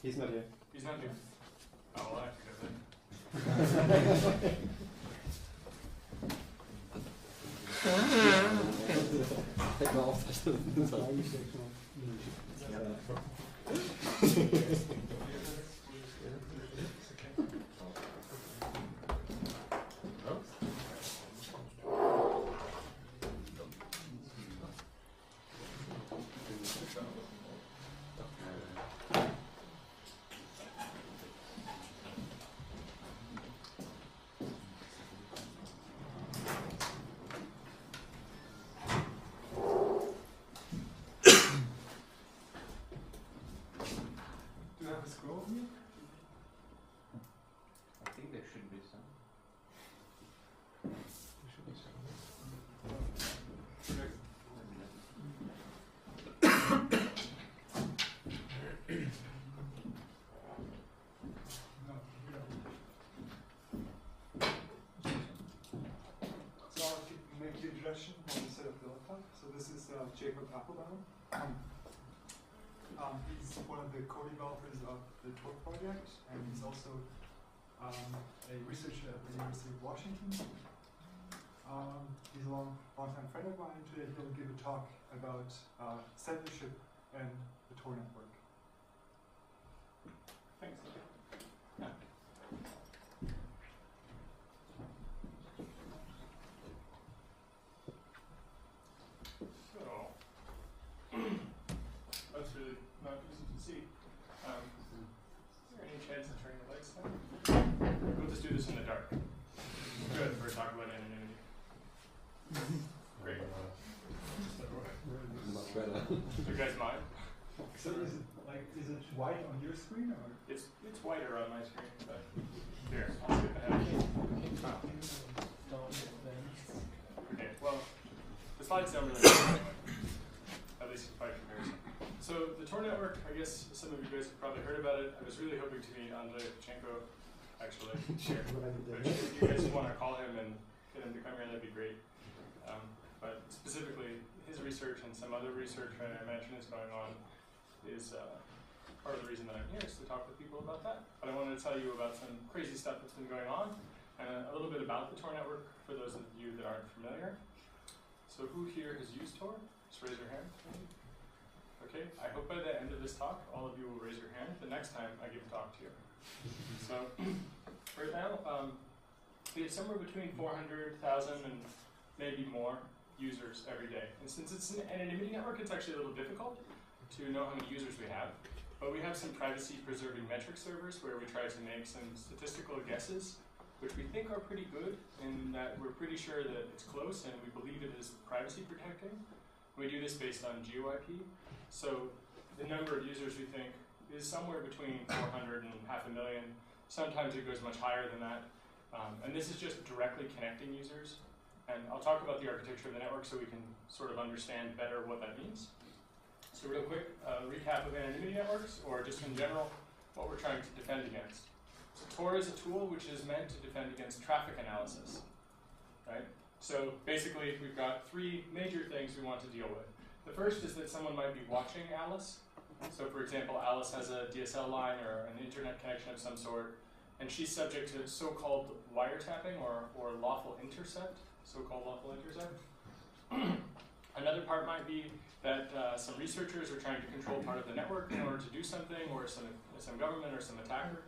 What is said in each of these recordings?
He's not here. He's not here. Oh, well, that's good. Take mal auf. When we set up the laptop. So this is Jacob Applebaum. He's one of the co-developers of the Tor project, and he's also a researcher at the University of Washington. He's a long-time friend of mine. Today he'll give a talk about censorship and the Tor network. Thanks. Yeah. That's really not easy to see. Is there any chance of turning the lights down? We'll just do this in the dark. Good for talking about anonymity. Great. Much better. Do you guys mind? So is it white on your screen or? It's whiter on my screen, but here, I'll skip ahead. Okay, well, the slides don't really matter anyway. At least by comparison. So the Tor network, I guess some of you guys have probably heard about it. I was really hoping to meet Andrei Pachenko, actually. Sure. But if you guys want to call him and get him to come here, that'd be great. But specifically, his research and some other research I imagine is going on is part of the reason that I'm here, is to talk with people about that. But I wanted to tell you about some crazy stuff that's been going on, and a little bit about the Tor network for those of you that aren't familiar. So who here has used Tor? Just raise your hand. Okay, I hope by the end of this talk, all of you will raise your hand the next time I give a talk to you. So, right now, we have somewhere between 400,000 and maybe more users every day. And since it's an anonymity network, it's actually a little difficult to know how many users we have. But we have some privacy-preserving metric servers where we try to make some statistical guesses, which we think are pretty good, in that we're pretty sure that it's close and we believe it is privacy protecting. We do this based on GeoIP. So the number of users we think is somewhere between 400 and 500,000. Sometimes it goes much higher than that. And this is just directly connecting users. And I'll talk about the architecture of the network so we can sort of understand better what that means. So real quick, recap of anonymity networks, or just in general, what we're trying to defend against. So Tor is a tool which is meant to defend against traffic analysis, right? So basically, we've got three major things we want to deal with. The first is that someone might be watching Alice. So for example, Alice has a DSL line or an internet connection of some sort, and she's subject to so-called wiretapping or lawful intercept, so-called lawful intercept. Another part might be that some researchers are trying to control part of the network in order to do something, or some government or some attacker.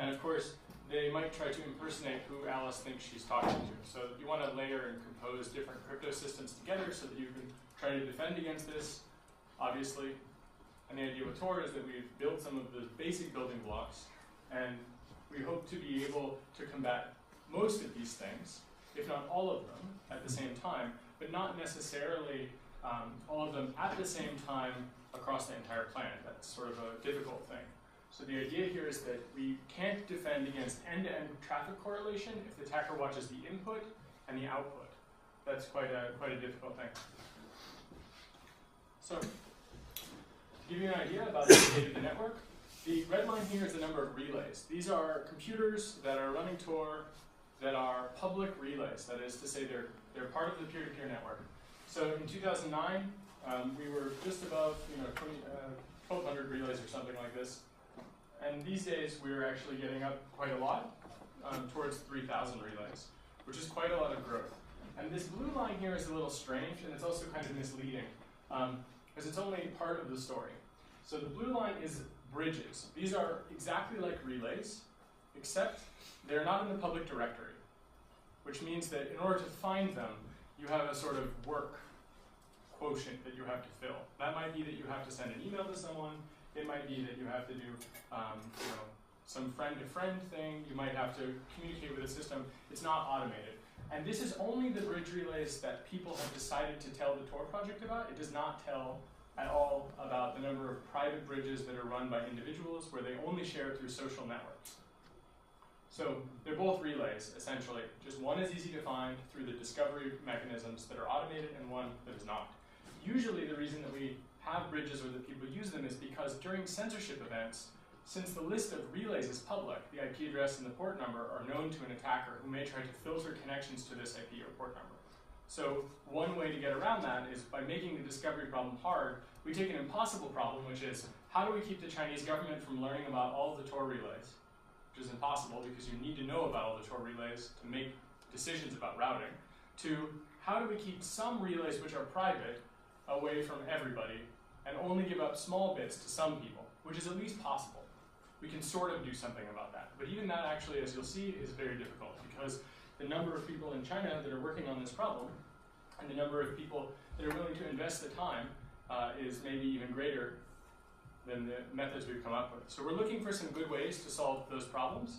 And of course, they might try to impersonate who Alice thinks she's talking to. So you want to layer and compose different crypto systems together so that you can try to defend against this, obviously. And the idea with Tor is that we've built some of the basic building blocks, and we hope to be able to combat most of these things, if not all of them, at the same time, but not necessarily all of them at the same time across the entire planet. That's sort of a difficult thing. So the idea here is that we defend against end-to-end traffic correlation if the attacker watches the input and the output. That's quite a difficult thing. So, to give you an idea about the state of the network, the red line here is the number of relays. These are computers that are running Tor that are public relays. That is to say, they're part of the peer-to-peer network. So in 2009, we were just above 1,200 relays or something like this. And these days, we're actually getting up quite a lot, towards 3,000 relays, which is quite a lot of growth. And this blue line here is a little strange, and it's also kind of misleading, because it's only part of the story. So the blue line is bridges. These are exactly like relays, except they're not in the public directory, which means that in order to find them, you have a sort of work quotient that you have to fill. That might be that you have to send an email to someone. It might be that you have to do some friend-to-friend thing. You might have to communicate with a system. It's not automated. And this is only the bridge relays that people have decided to tell the Tor project about. It does not tell at all about the number of private bridges that are run by individuals where they only share through social networks. So they're both relays, essentially. Just one is easy to find through the discovery mechanisms that are automated and one that is not. Usually the reason that we have bridges or that people use them is because during censorship events, since the list of relays is public, the IP address and the port number are known to an attacker who may try to filter connections to this IP or port number. So one way to get around that is by making the discovery problem hard, we take an impossible problem, which is how do we keep the Chinese government from learning about all of the Tor relays, which is impossible because you need to know about all the Tor relays to make decisions about routing, to how do we keep some relays which are private away from everybody and only give up small bits to some people, which is at least possible. We can sort of do something about that. But even that actually, as you'll see, is very difficult because the number of people in China that are working on this problem and the number of people that are willing to invest the time is maybe even greater than the methods we've come up with. So we're looking for some good ways to solve those problems.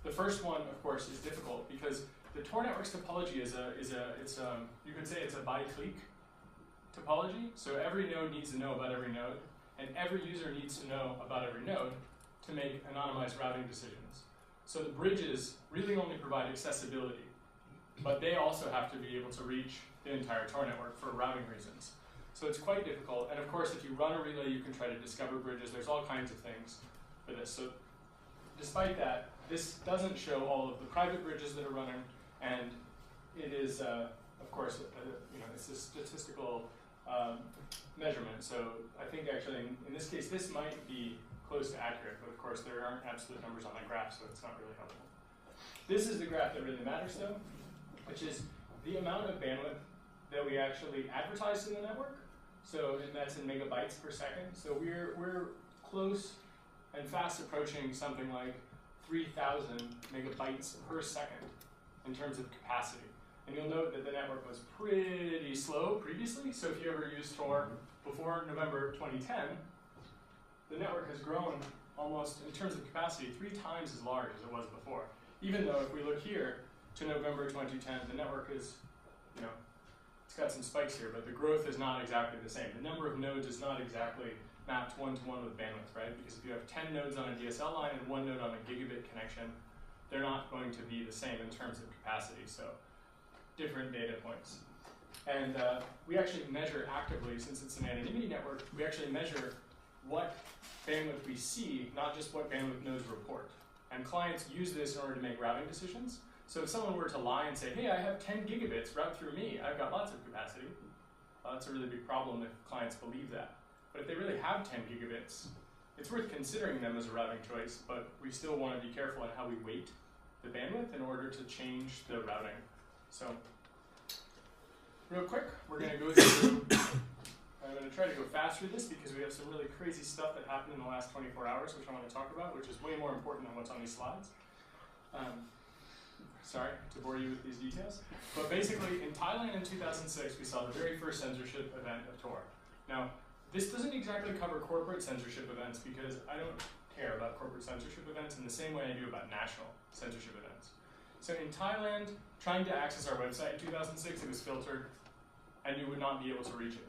The first one, of course, is difficult because the Tor network's topology you could say it's a bi-clique topology. So every node needs to know about every node, and every user needs to know about every node to make anonymized routing decisions. So the bridges really only provide accessibility, but they also have to be able to reach the entire Tor network for routing reasons. So it's quite difficult, and of course if you run a relay you can try to discover bridges. There's all kinds of things for this. So despite that, this doesn't show all of the private bridges that are running, and it is, of course, it's a statistical measurement. So I think actually in this case this might be close to accurate, but of course there aren't absolute numbers on that graph, so it's not really helpful. This is the graph that really matters though, which is the amount of bandwidth that we actually advertise in the network. So that's in megabytes per second. So we're close and fast approaching something like 3,000 megabytes per second in terms of capacity. And you'll note that the network was pretty slow previously. So if you ever used Tor before November 2010, the network has grown almost, in terms of capacity, 3 times as large as it was before. Even though if we look here to November 2010, the network is, it's got some spikes here, but the growth is not exactly the same. The number of nodes is not exactly mapped one-to-one with bandwidth, right? Because if you have 10 nodes on a DSL line and 1 node on a gigabit connection, they're not going to be the same in terms of capacity, so different data points. And we actually measure actively, since it's an anonymity network, we actually measure what bandwidth we see, not just what bandwidth nodes report. And clients use this in order to make routing decisions. So if someone were to lie and say, hey, I have 10 gigabits, route through me, I've got lots of capacity, well, that's a really big problem if clients believe that. But if they really have 10 gigabits, it's worth considering them as a routing choice, but we still want to be careful in how we weight the bandwidth in order to change the routing. So real quick, we're going to go through, I'm going to try to go fast through this because we have some really crazy stuff that happened in the last 24 hours, which I want to talk about, which is way more important than what's on these slides. Sorry to bore you with these details. But basically, in Thailand in 2006, we saw the very first censorship event of Tor. Now, this doesn't exactly cover corporate censorship events because I don't care about corporate censorship events in the same way I do about national censorship events. So in Thailand, trying to access our website in 2006, it was filtered, and you would not be able to reach it.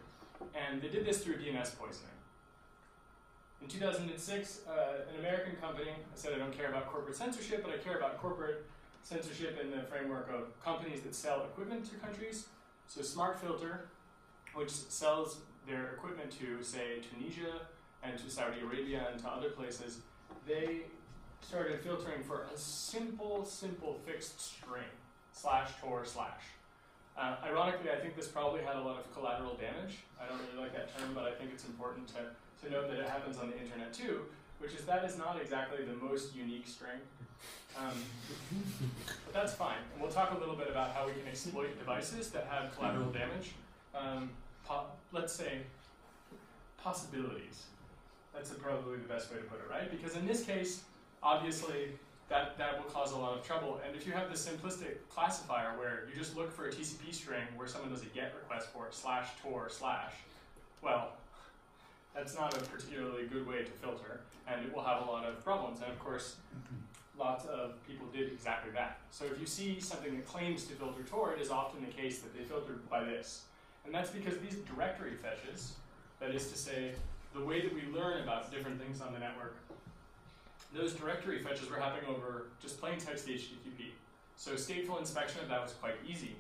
And they did this through DNS poisoning. In 2006, an American company, I said I don't care about corporate censorship, but I care about corporate censorship in the framework of companies that sell equipment to countries. So Smart Filter, which sells their equipment to, say, Tunisia and to Saudi Arabia and to other places, they started filtering for a simple fixed string, /tor/. Ironically, I think this probably had a lot of collateral damage. I don't really like that term, but I think it's important to note that it happens on the internet too, which is that is not exactly the most unique string. But that's fine. And we'll talk a little bit about how we can exploit devices that have collateral damage. Let's say possibilities. That's probably the best way to put it, right? Because in this case, obviously, that will cause a lot of trouble. And if you have this simplistic classifier where you just look for a TCP string where someone does a GET request for it, /tor/, well, that's not a particularly good way to filter, and it will have a lot of problems. And of course, lots of people did exactly that. So if you see something that claims to filter Tor, it is often the case that they filtered by this. And that's because these directory fetches, that is to say, the way that we learn about different things on the network, those directory fetches were happening over just plain text HTTP. So stateful inspection of that was quite easy.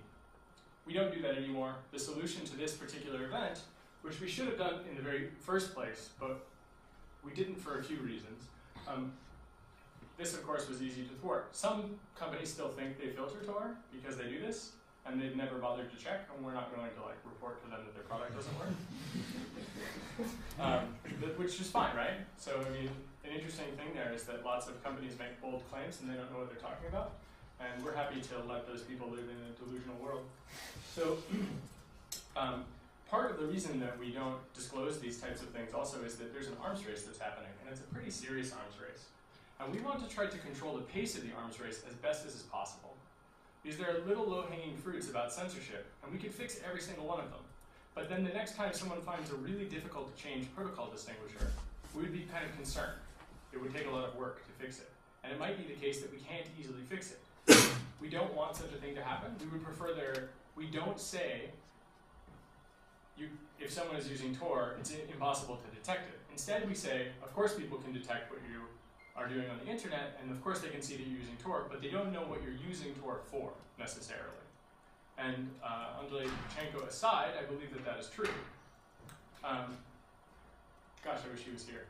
We don't do that anymore. The solution to this particular event, which we should have done in the very first place, but we didn't for a few reasons. This, of course, was easy to thwart. Some companies still think they filter Tor because they do this, and they've never bothered to check, and we're not going to report to them that their product doesn't work. Which is fine, right? So, I mean, an interesting thing there is that lots of companies make bold claims and they don't know what they're talking about, and we're happy to let those people live in a delusional world. So, part of the reason that we don't disclose these types of things also is that there's an arms race that's happening, and it's a pretty serious arms race. And we want to try to control the pace of the arms race as best as is possible. Because there are little low-hanging fruits about censorship, and we could fix every single one of them. But then the next time someone finds a really difficult to change protocol distinguisher, we would be kind of concerned. It would take a lot of work to fix it. And it might be the case that we can't easily fix it. We don't want such a thing to happen. We would prefer we don't say, if someone is using Tor, it's impossible to detect it. Instead, we say, of course people can detect what you are doing on the internet, and of course they can see that you're using Tor, but they don't know what you're using Tor for, necessarily. And Andrei Pachenko aside, I believe that that is true. Gosh, I wish he was here.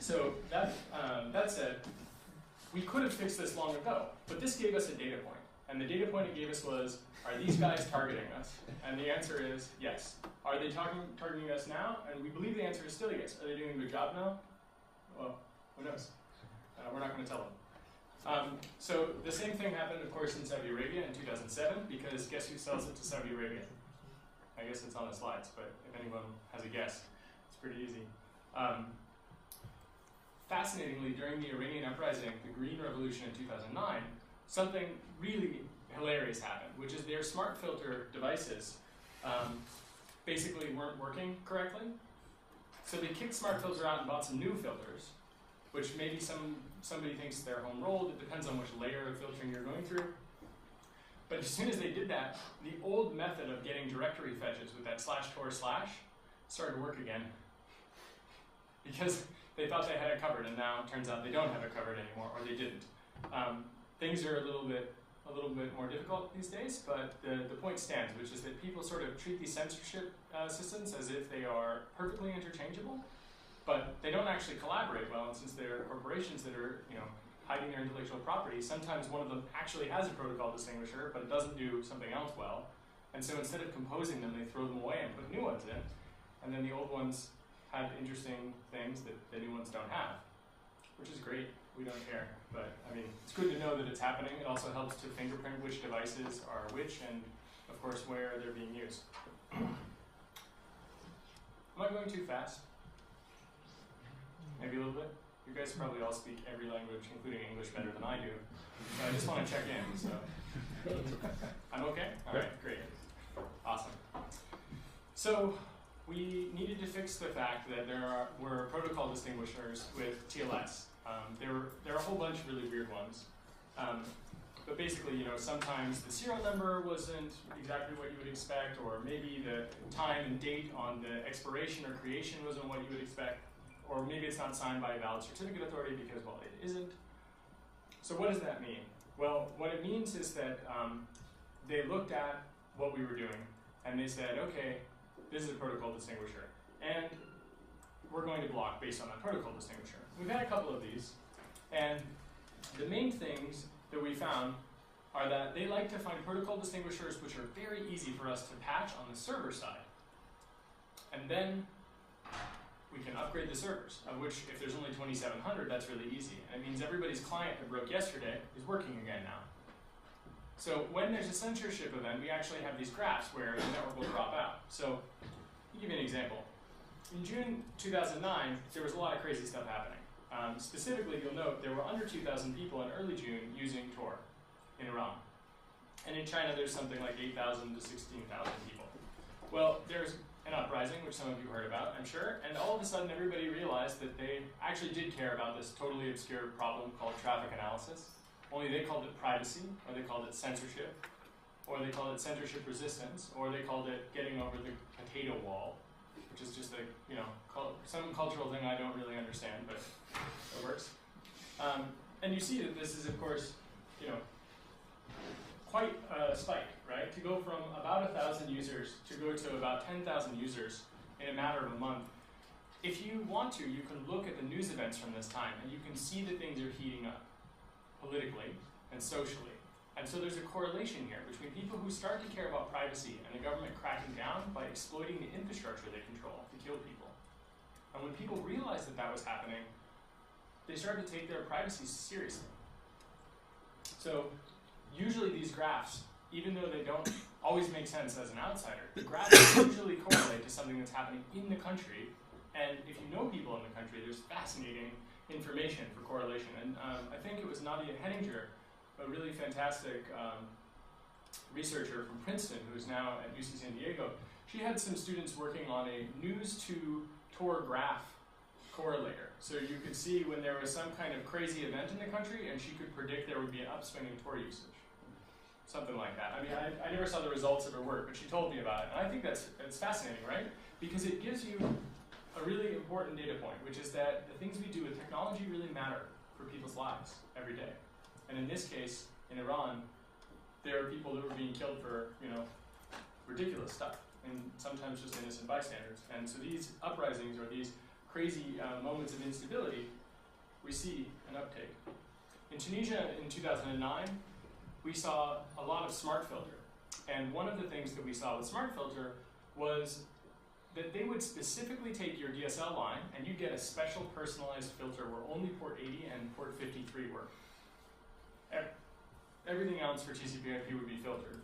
So that said, we could have fixed this long ago, but this gave us a data point. And the data point it gave us was, are these guys targeting us? And the answer is yes. Are they targeting us now? And we believe the answer is still yes. Are they doing a good job now? Well, who knows? We're not going to tell them. So the same thing happened, of course, in Saudi Arabia in 2007, because guess who sells it to Saudi Arabia? I guess it's on the slides, but if anyone has a guess, it's pretty easy. Fascinatingly, during the Iranian uprising, the Green Revolution in 2009, something really hilarious happened, which is their smart filter devices basically weren't working correctly. So they kicked smart filter out and bought some new filters, which maybe somebody thinks they're home rolled. It depends on which layer of filtering you're going through. But as soon as they did that, the old method of getting directory fetches with that /tor/ started to work again. Because they thought they had it covered, and now it turns out they don't have it covered anymore, or they didn't. Things are a little bit more difficult these days, but the point stands, which is that people sort of treat these censorship systems as if they are perfectly interchangeable, but they don't actually collaborate well. And since they're corporations that are, hiding their intellectual property, sometimes one of them actually has a protocol distinguisher, but it doesn't do something else well. And so instead of composing them, they throw them away and put new ones in, and then the old ones have interesting things that the new ones don't have, which is great. We don't care, but I mean, it's good to know that it's happening. It also helps to fingerprint which devices are which, and of course where they're being used. Am I going too fast? Maybe a little bit? You guys probably all speak every language, including English, better than I do. So I just want to check in, so. I'm okay? All right, great. Awesome. So we needed to fix the fact that there were protocol distinguishers with TLS. There are a whole bunch of really weird ones. But basically, you know, sometimes the serial number wasn't exactly what you would expect, or maybe the time and date on the expiration or creation wasn't what you would expect, or maybe it's not signed by a valid certificate authority because, well, it isn't. So what does that mean? Well, what it means is that they looked at what we were doing, and they said, okay, this is a protocol distinguisher, and we're going to block based on that protocol distinguisher. We've had a couple of these, and the main things that we found are that they like to find protocol distinguishers which are very easy for us to patch on the server side. And then we can upgrade the servers, of which if there's only 2,700, that's really easy. And it means everybody's client that broke yesterday is working again now. So when there's a censorship event, we actually have these graphs where the network will drop out. So I'll give you an example. In June 2009, there was a lot of crazy stuff happening. Specifically, you'll note there were under 2,000 people in early June using Tor in Iran. And in China, there's something like 8,000 to 16,000 people. Well, there's an uprising, which some of you heard about, I'm sure, and all of a sudden everybody realized that they actually did care about this totally obscure problem called traffic analysis. Only they called it privacy, or they called it censorship, or they called it censorship resistance, or they called it getting over the potato wall, which is just a, you know, some cultural thing I don't really understand, but it works. And you see that this is, of course, you know, quite a spike, right? To go from about 1,000 users to go to about 10,000 users in a matter of a month. If you want to, you can look at the news events from this time, and you can see that things are heating up politically and socially. And so there's a correlation here between people who start to care about privacy and the government cracking down by exploiting the infrastructure they control to kill people. And when people realized that that was happening, they started to take their privacy seriously. So usually these graphs, even though they don't always make sense as an outsider, the graphs usually correlate to something that's happening in the country. And if you know people in the country, there's fascinating information for correlation. And I think it was Nadia Henninger, a really fantastic researcher from Princeton, who's now at UC San Diego. She had some students working on a news to Tor graph correlator. So you could see when there was some kind of crazy event in the country, and she could predict there would be an upswing in Tor usage. Something like that. I mean, I never saw the results of her work, but she told me about it. And I think it's fascinating, right? Because it gives you a really important data point, which is that the things we do with technology really matter for people's lives every day. And in this case, in Iran, there are people that were being killed for, you know, ridiculous stuff, and sometimes just innocent bystanders. And so these uprisings, or these crazy moments of instability, we see an uptake. In Tunisia in 2009, we saw a lot of smart filter. And one of the things that we saw with smart filter was that they would specifically take your DSL line, and you'd get a special personalized filter where only port 80 and port 53 work. Everything else for TCP/IP would be filtered.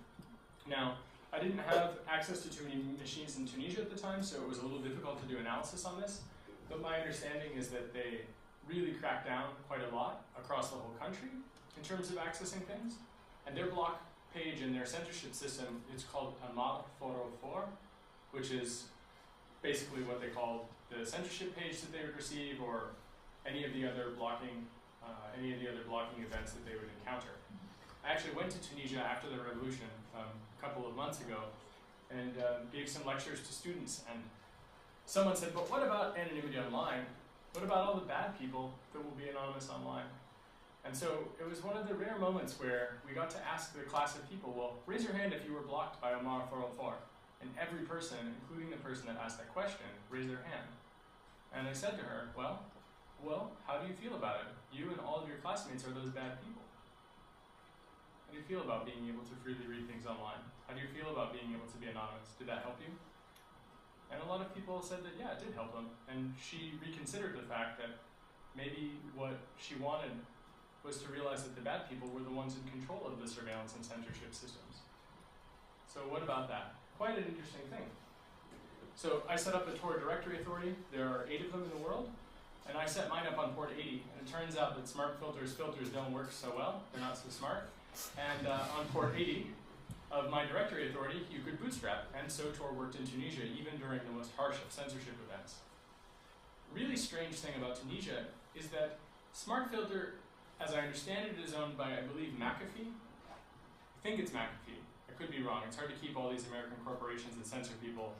Now, I didn't have access to too many machines in Tunisia at the time, so it was a little difficult to do analysis on this. But my understanding is that they really cracked down quite a lot across the whole country in terms of accessing things. And their block page in their censorship system, it's called Amar 404, which is basically what they call the censorship page that they would receive, or any of the other blocking events that they would encounter. I actually went to Tunisia after the revolution a couple of months ago and gave some lectures to students, and someone said, but what about anonymity online? What about all the bad people that will be anonymous online? And so it was one of the rare moments where we got to ask the class of people, well, raise your hand if you were blocked by Omar 404. And every person, including the person that asked that question, raised their hand. And I said to her, well, how do you feel about it? You and all of your classmates are those bad people. How do you feel about being able to freely read things online? How do you feel about being able to be anonymous? Did that help you? And a lot of people said that, yeah, it did help them. And she reconsidered the fact that maybe what she wanted was to realize that the bad people were the ones in control of the surveillance and censorship systems. So what about that? Quite an interesting thing. So I set up a Tor directory authority. There are 8 of them in the world. And I set mine up on port 80. And it turns out that smart filters don't work so well. They're not so smart. And on port 80 of my directory authority, you could bootstrap. And so Tor worked in Tunisia, even during the most harsh of censorship events. Really strange thing about Tunisia is that smart filter as I understand it, is owned by, I believe, McAfee. I think it's McAfee. I could be wrong. It's hard to keep all these American corporations that censor people,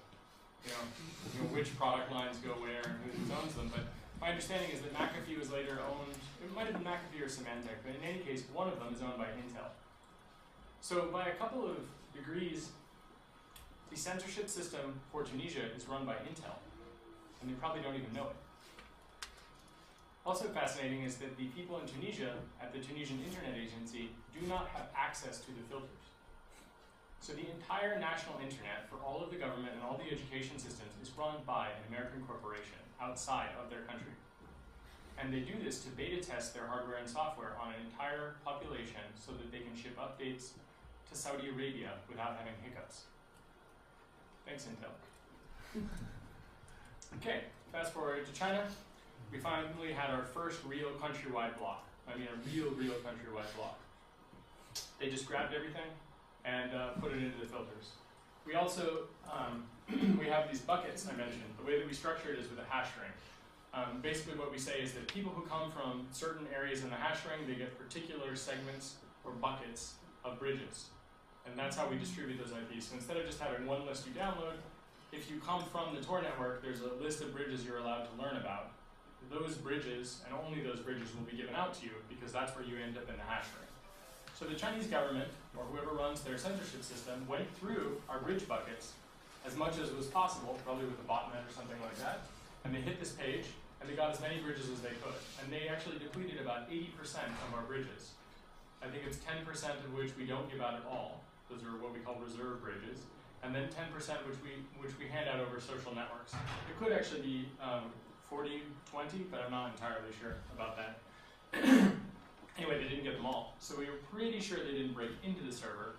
you know which product lines go where and who owns them. But my understanding is that McAfee was later owned, it might have been McAfee or Symantec, but in any case, one of them is owned by Intel. So by a couple of degrees, the censorship system for Tunisia is run by Intel, and they probably don't even know it. Also fascinating is that the people in Tunisia, at the Tunisian Internet Agency, do not have access to the filters. So the entire national internet for all of the government and all the education systems is run by an American corporation outside of their country. And they do this to beta test their hardware and software on an entire population so that they can ship updates to Saudi Arabia without having hiccups. Thanks, Intel. Okay, fast forward to China. We finally had our first real countrywide block. I mean, a real countrywide block. They just grabbed everything and put it into the filters. We also, we have these buckets I mentioned. The way that we structure it is with a hash ring. Basically what we say is that people who come from certain areas in the hash ring, they get particular segments or buckets of bridges. And that's how we distribute those IPs. So instead of just having one list you download, if you come from the Tor network, there's a list of bridges you're allowed to learn about. Those bridges, and only those bridges, will be given out to you because that's where you end up in the hash ring. So the Chinese government, or whoever runs their censorship system, went through our bridge buckets as much as was possible, probably with a botnet or something like that, and they hit this page, and they got as many bridges as they could. And they actually depleted about 80% of our bridges. I think it's 10% of which we don't give out at all. Those are what we call reserve bridges. And then 10% which we hand out over social networks. It could actually be 40-20, but I'm not entirely sure about that. Anyway, they didn't get them all. So we were pretty sure they didn't break into the server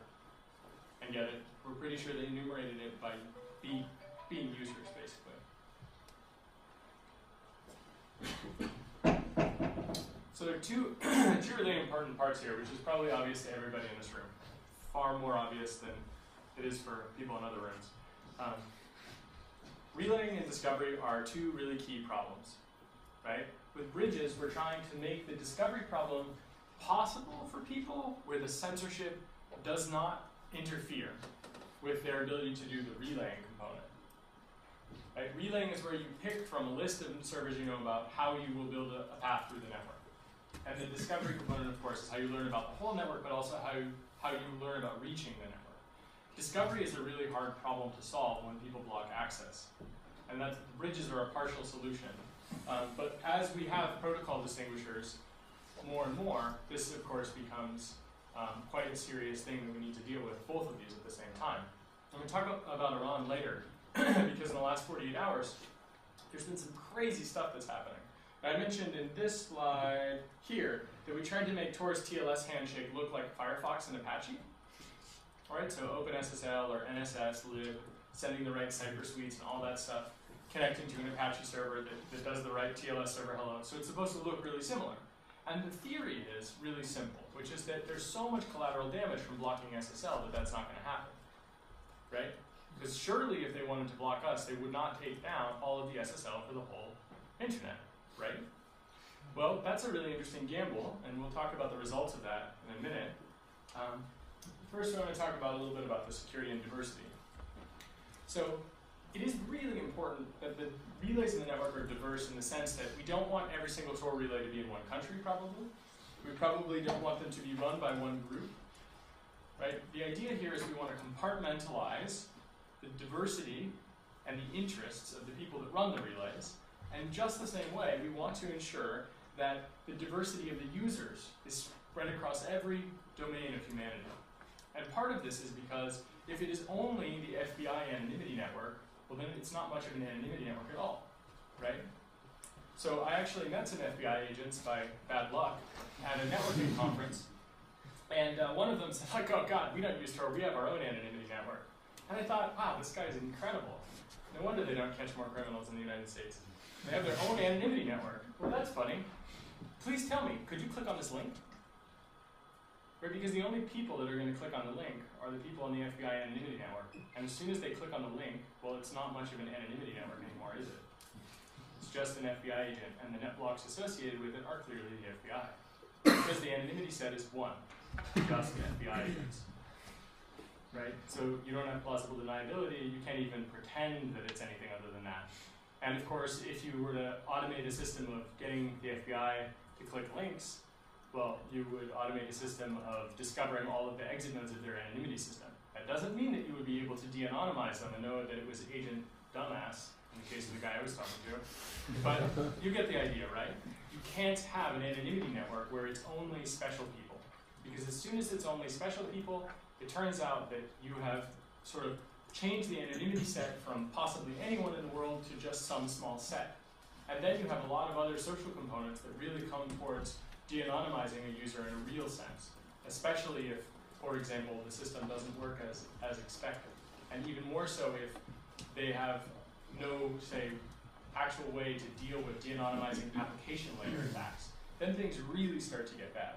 and get it. We're pretty sure they enumerated it by being users, basically. So there are two really important parts here, which is probably obvious to everybody in this room. Far more obvious than it is for people in other rooms. Relaying and discovery are two really key problems, right? With bridges, we're trying to make the discovery problem possible for people where the censorship does not interfere with their ability to do the relaying component. Right? Relaying is where you pick from a list of servers you know about how you will build a path through the network. And the discovery component, of course, is how you learn about the whole network, but also how you learn about reaching the network. Discovery is a really hard problem to solve when people block access. And that bridges are a partial solution. But as we have protocol distinguishers more and more, this of course becomes quite a serious thing that we need to deal with both of these at the same time. I'm going to talk about Iran later, because in the last 48 hours, there's been some crazy stuff that's happening. I mentioned in this slide here that we tried to make Tor's TLS handshake look like Firefox and Apache. All right, so OpenSSL or NSS, lib, sending the right Cypher suites and all that stuff, connecting to an Apache server that does the right TLS server hello. So it's supposed to look really similar. And the theory is really simple, which is that there's so much collateral damage from blocking SSL that that's not going to happen, right? Because surely if they wanted to block us, they would not take down all of the SSL for the whole internet, right? Well, that's a really interesting gamble, and we'll talk about the results of that in a minute. First, I want to talk about a little bit about the security and diversity. So it is really important that the relays in the network are diverse in the sense that we don't want every single Tor relay to be in one country, probably. We probably don't want them to be run by one group, right? The idea here is we want to compartmentalize the diversity and the interests of the people that run the relays. And just the same way, we want to ensure that the diversity of the users is spread across every domain of humanity. And part of this is because if it is only the FBI anonymity network, well then it's not much of an anonymity network at all, right? So I actually met some FBI agents by bad luck at a networking conference, and one of them said, like, oh God, we don't use Tor, we have our own anonymity network. And I thought, wow, this guy's incredible. No wonder they don't catch more criminals in the United States. They have their own anonymity network. Well, that's funny. Please tell me, could you click on this link? Right, because the only people that are going to click on the link are the people in the FBI anonymity network. And as soon as they click on the link, well, it's not much of an anonymity network anymore, is it? It's just an FBI agent, and the net blocks associated with it are clearly the FBI. because the anonymity set is 1, just FBI agents. Right? So you don't have plausible deniability, you can't even pretend that it's anything other than that. And of course, if you were to automate a system of getting the FBI to click links, well, you would automate a system of discovering all of the exit nodes of their anonymity system. That doesn't mean that you would be able to de-anonymize them and know that it was Agent Dumbass, in the case of the guy I was talking to. But you get the idea, right? You can't have an anonymity network where it's only special people. Because as soon as it's only special people, it turns out that you have sort of changed the anonymity set from possibly anyone in the world to just some small set. And then you have a lot of other social components that really come towards de-anonymizing a user in a real sense, especially if, for example, the system doesn't work as expected. And even more so if they have no, say, actual way to deal with de-anonymizing application layer attacks. Then things really start to get bad.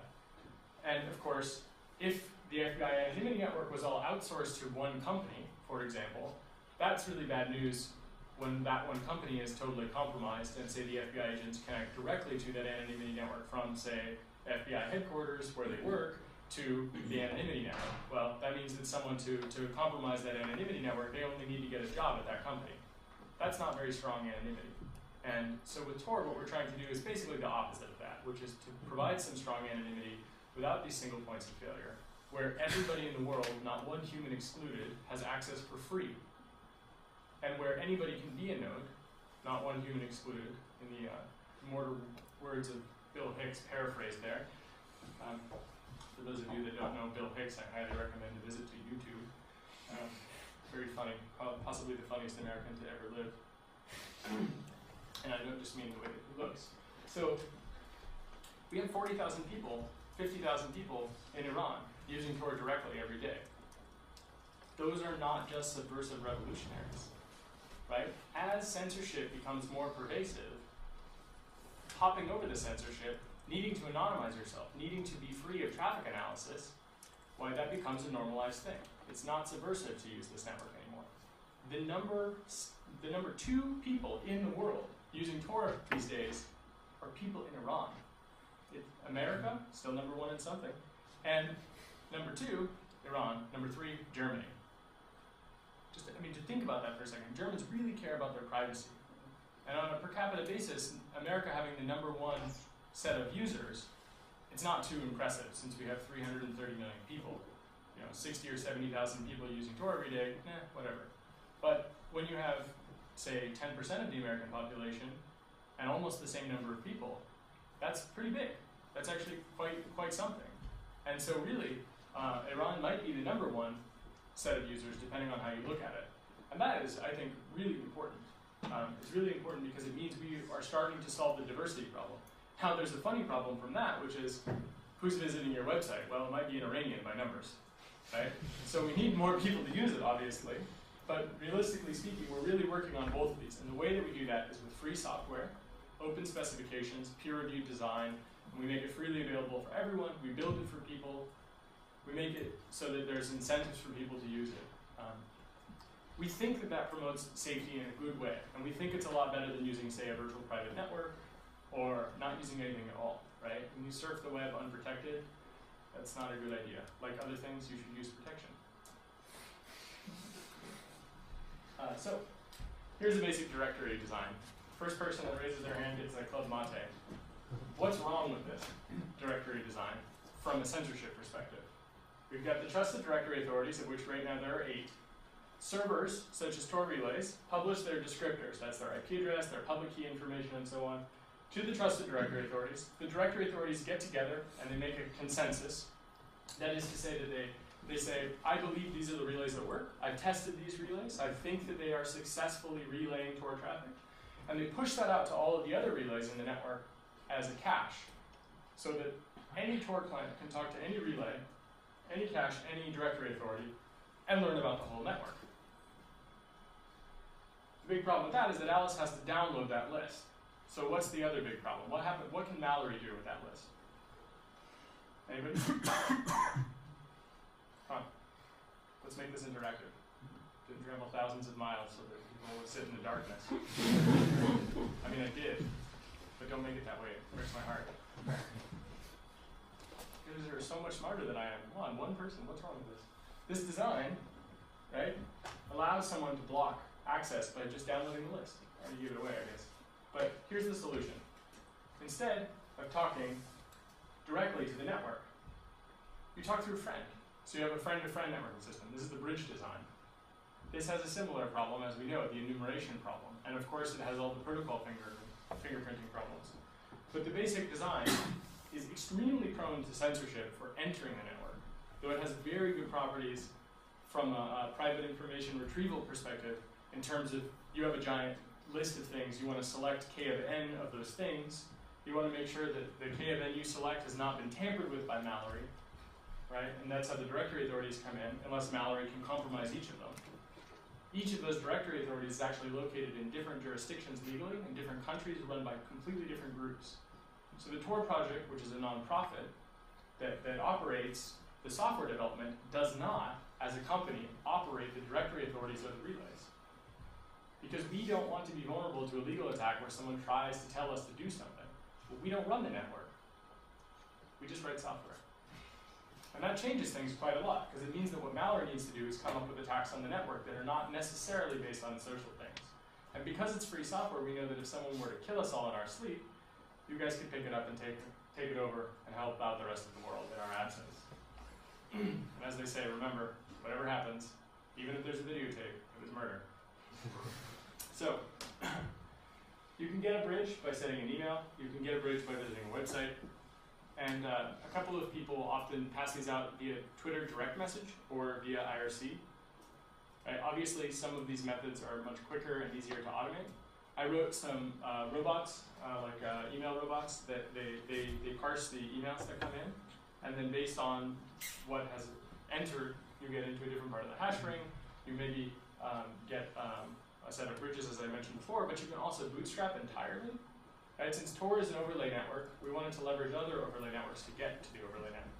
And of course, if the FBI anonymity network was all outsourced to one company, for example, that's really bad news when that one company is totally compromised and say the FBI agents connect directly to that anonymity network from, say, FBI headquarters where they work to the anonymity network. Well, that means that someone to compromise that anonymity network, they only need to get a job at that company. That's not very strong anonymity. And so with Tor, what we're trying to do is basically the opposite of that, which is to provide some strong anonymity without these single points of failure, where everybody in the world, not one human excluded, has access for free. And where anybody can be a node, not one human excluded, in the immortal words of Bill Hicks, paraphrased there. For those of you that don't know Bill Hicks, I highly recommend a visit to YouTube. Very funny, possibly the funniest American to ever live. And I don't just mean the way that he looks. So we have 40,000 people, 50,000 people in Iran using Tor directly every day. Those are not just subversive revolutionaries, right? As censorship becomes more pervasive, hopping over the censorship, needing to anonymize yourself, needing to be free of traffic analysis, why that becomes a normalized thing. It's not subversive to use this network anymore. The number 2 people in the world using Tor these days are people in Iran. America, still number 1 in something, and number 2, Iran, number 3, Germany. Just, I mean, to think about that for a second, Germans really care about their privacy. And on a per capita basis, America having the number 1 set of users, it's not too impressive since we have 330 million people. 60 or 70,000 people using Tor every day, whatever. But when you have, say, 10% of the American population and almost the same number of people, that's pretty big. That's actually quite something. And so really, Iran might be the number 1 set of users, depending on how you look at it. And that is, I think, really important. It's really important because it means we are starting to solve the diversity problem. Now, there's a funny problem from that, which is, who's visiting your website? Well, it might be an Iranian by numbers, right? So we need more people to use it, obviously. But realistically speaking, we're really working on both of these. And the way that we do that is with free software, open specifications, peer-reviewed design, and we make it freely available for everyone. We build it for people. We make it so that there's incentives for people to use it. We think that promotes safety in a good way, and we think it's a lot better than using, say, a virtual private network, or not using anything at all, right? When you surf the web unprotected, that's not a good idea. Like other things, you should use protection. So, here's a basic directory design. First person that raises their hand gets a Club Mate. What's wrong with this directory design from a censorship perspective? We've got the trusted directory authorities, of which right now there are 8. Servers, such as Tor relays, publish their descriptors, that's their IP address, their public key information, and so on, to the trusted directory authorities. The directory authorities get together and they make a consensus. That is to say that they say, I believe these are the relays that work. I've tested these relays. I think that they are successfully relaying Tor traffic. And they push that out to all of the other relays in the network as a cache, so that any Tor client can talk to any relay, any cache, any directory authority, and learn about the whole network. The big problem with that is that Alice has to download that list. So what's the other big problem? What can Mallory do with that list? Anybody? Let's make this interactive. Didn't travel thousands of miles so that people would sit in the darkness. I mean, I did, but don't make it that way. It breaks my heart. so much smarter than I am. Come on, one person, what's wrong with this? This design, right, allows someone to block access by just downloading the list. I already gave it away, I guess. But here's the solution. Instead of talking directly to the network, you talk through a friend. So you have a friend-to-friend networking system. This is the bridge design. This has a similar problem, as we know, the enumeration problem. And of course, it has all the protocol fingerprinting problems. But the basic design is extremely prone to censorship for entering the network, though it has very good properties from a private information retrieval perspective in terms of you have a giant list of things, you want to select K of n of those things, you want to make sure that the K of n you select has not been tampered with by mallory, right? And that's how the directory authorities come in, unless mallory can compromise each of them. Each of those directory authorities is actually located in different jurisdictions legally, in different countries run by completely different groups. So the Tor project, which is a nonprofit that operates the software development, does not, as a company, operate the directory authorities of the relays. Because we don't want to be vulnerable to a legal attack where someone tries to tell us to do something. But we don't run the network. We just write software. And that changes things quite a lot, because it means that what malware needs to do is come up with attacks on the network that are not necessarily based on social things. And because it's free software, we know that if someone were to kill us all in our sleep, you guys could pick it up and take it over and help out the rest of the world in our absence. And as they say, remember, whatever happens, even if there's a videotape, it was murder. So, you can get a bridge by sending an email. You can get a bridge by visiting a website. And a couple of people often pass these out via Twitter direct message or via IRC. Right? Obviously, some of these methods are much quicker and easier to automate. I wrote some robots, email robots, that they parse the emails that come in, and then based on what has entered, you get into a different part of the hash ring. You maybe get a set of bridges, as I mentioned before, but you can also bootstrap entirely. Right? Since Tor is an overlay network, we wanted to leverage other overlay networks to get to the overlay network.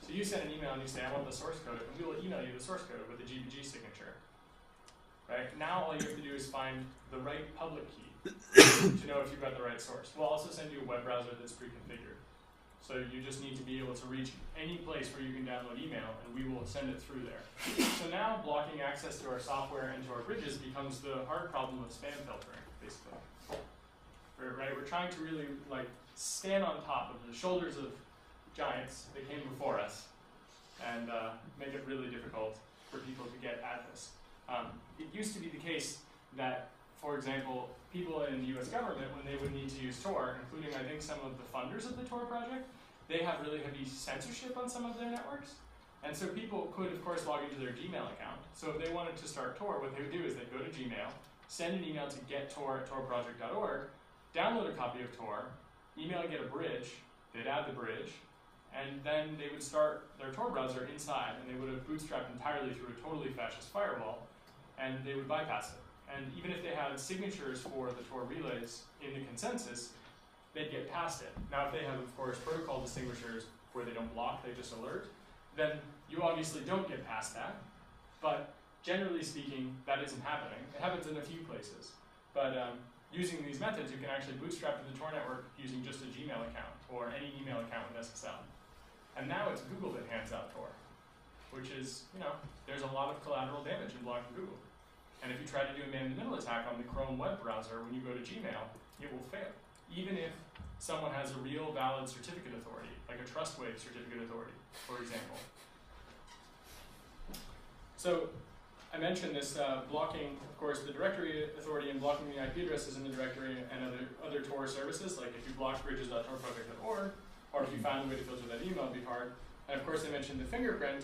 So you send an email and you say, I want the source code, and we will email you the source code with a GPG signature. Right? Now all you have to do is find the right public key to know if you've got the right source. We'll also send you a web browser that's pre-configured. So you just need to be able to reach any place where you can download email, and we will send it through there. So now blocking access to our software and to our bridges becomes the hard problem of spam filtering, basically. Right? We're trying to really stand on top of the shoulders of giants that came before us and make it really difficult for people to get at this. It used to be the case that, for example, people in the US government, when they would need to use Tor, including I think some of the funders of the Tor project, they have really heavy censorship on some of their networks. And so people could, of course, log into their Gmail account. So if they wanted to start Tor, what they would do is they'd go to Gmail, send an email to gettor@torproject.org, download a copy of Tor, email get a bridge, they'd add the bridge, and then they would start their Tor browser inside, and they would have bootstrapped entirely through a totally fascist firewall, and they would bypass it. And even if they had signatures for the Tor relays in the consensus, they'd get past it. Now, if they have, of course, protocol distinguishers where they don't block, they just alert, then you obviously don't get past that. But generally speaking, that isn't happening. It happens in a few places. But using these methods, you can actually bootstrap to the Tor network using just a Gmail account or any email account with SSL. And now it's Google that hands out Tor, which is, there's a lot of collateral damage in blocking Google. And if you try to do a man-in-the-middle attack on the Chrome web browser when you go to Gmail, it will fail, even if someone has a real valid certificate authority, like a Trustwave certificate authority, for example. So I mentioned this blocking, of course, the directory authority and blocking the IP addresses in the directory and other Tor services, like if you block bridges.torproject.org, or if you found a way to filter that email, it'd be hard. And of course, I mentioned the fingerprint.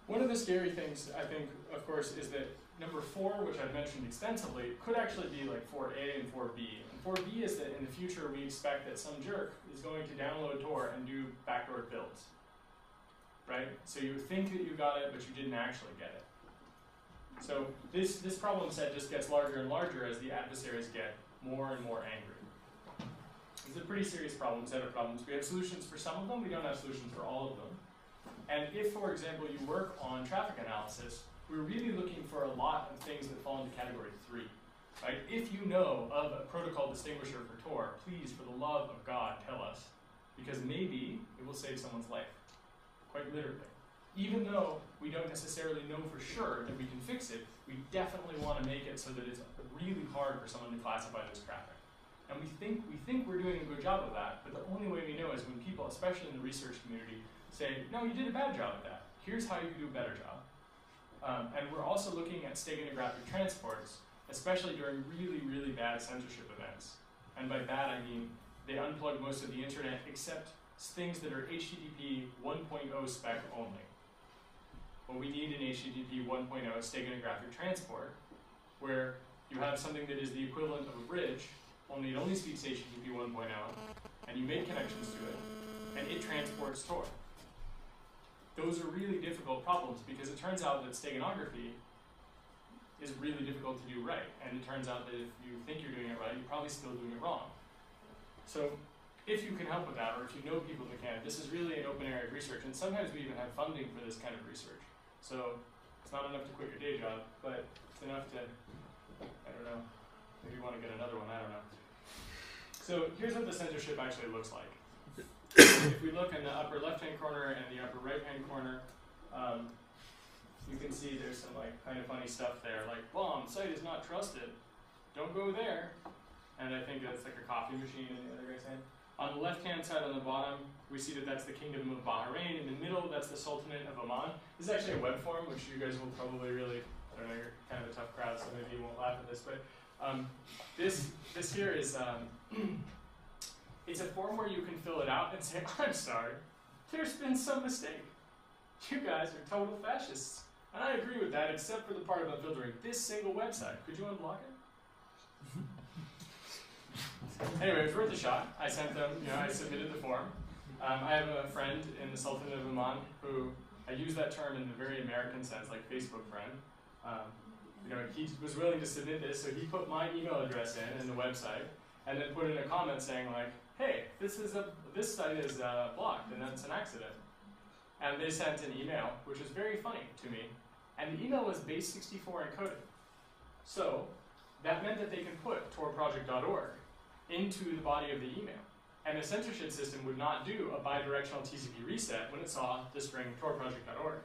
One of the scary things, I think, of course, is that number 4, which I've mentioned extensively, could actually be like 4A and 4B. And 4B is that in the future, we expect that some jerk is going to download Tor and do backdoor builds. Right? So you think that you got it, but you didn't actually get it. So this problem set just gets larger and larger as the adversaries get more and more angry. It's a pretty serious set of problems. We have solutions for some of them. We don't have solutions for all of them. And if, for example, you work on traffic analysis, we're really looking for a lot of things that fall into category 3. Right? If you know of a protocol distinguisher for Tor, please, for the love of God, tell us. Because maybe it will save someone's life. quite literally. Even though we don't necessarily know for sure that we can fix it, we definitely want to make it so that it's really hard for someone to classify this traffic. And we think we're doing a good job of that, but the only way we know is when people, especially in the research community, say, no, you did a bad job at that. Here's how you can do a better job. And we're also looking at steganographic transports, especially during really, really bad censorship events. And by bad, I mean they unplug most of the internet except things that are HTTP 1.0 spec only. Well, we need an HTTP 1.0 steganographic transport where you have something that is the equivalent of a bridge, only it only speaks HTTP 1.0, and you make connections to it, and it transports Tor. Those are really difficult problems because it turns out that steganography is really difficult to do right, and it turns out that if you think you're doing it right, you're probably still doing it wrong. So if you can help with that, or if you know people that can, this is really an open area of research, and sometimes we even have funding for this kind of research. So it's not enough to quit your day job, but it's enough to, I don't know, maybe you want to get another one, I don't know. So here's what the censorship actually looks like. If we look in the upper left-hand corner and the upper right-hand corner, you can see there's some kind of funny stuff there, like, bomb, site is not trusted, don't go there. And I think that's like a coffee machine in the other guy's hand. On the left-hand side on the bottom, we see that that's the Kingdom of Bahrain. In the middle, that's the Sultanate of Oman. This is actually a web form, which you guys will probably really, I don't know, you're kind of a tough crowd, so maybe you won't laugh at this, but this here is, it's a form where you can fill it out and say, I'm sorry, there's been some mistake. You guys are total fascists. And I agree with that, except for the part about filtering this single website. Could you unblock it? Anyway, it's worth a shot. I sent them, I submitted the form. I have a friend in the Sultanate of Oman who, I use that term in the very American sense, like Facebook friend. He was willing to submit this, so he put my email address in the website, and then put in a comment saying like, hey, this site is blocked, and that's an accident. And they sent an email, which was very funny to me, and the email was base64 encoded. So that meant that they could put torproject.org into the body of the email. And the censorship system would not do a bidirectional TCP reset when it saw the string torproject.org.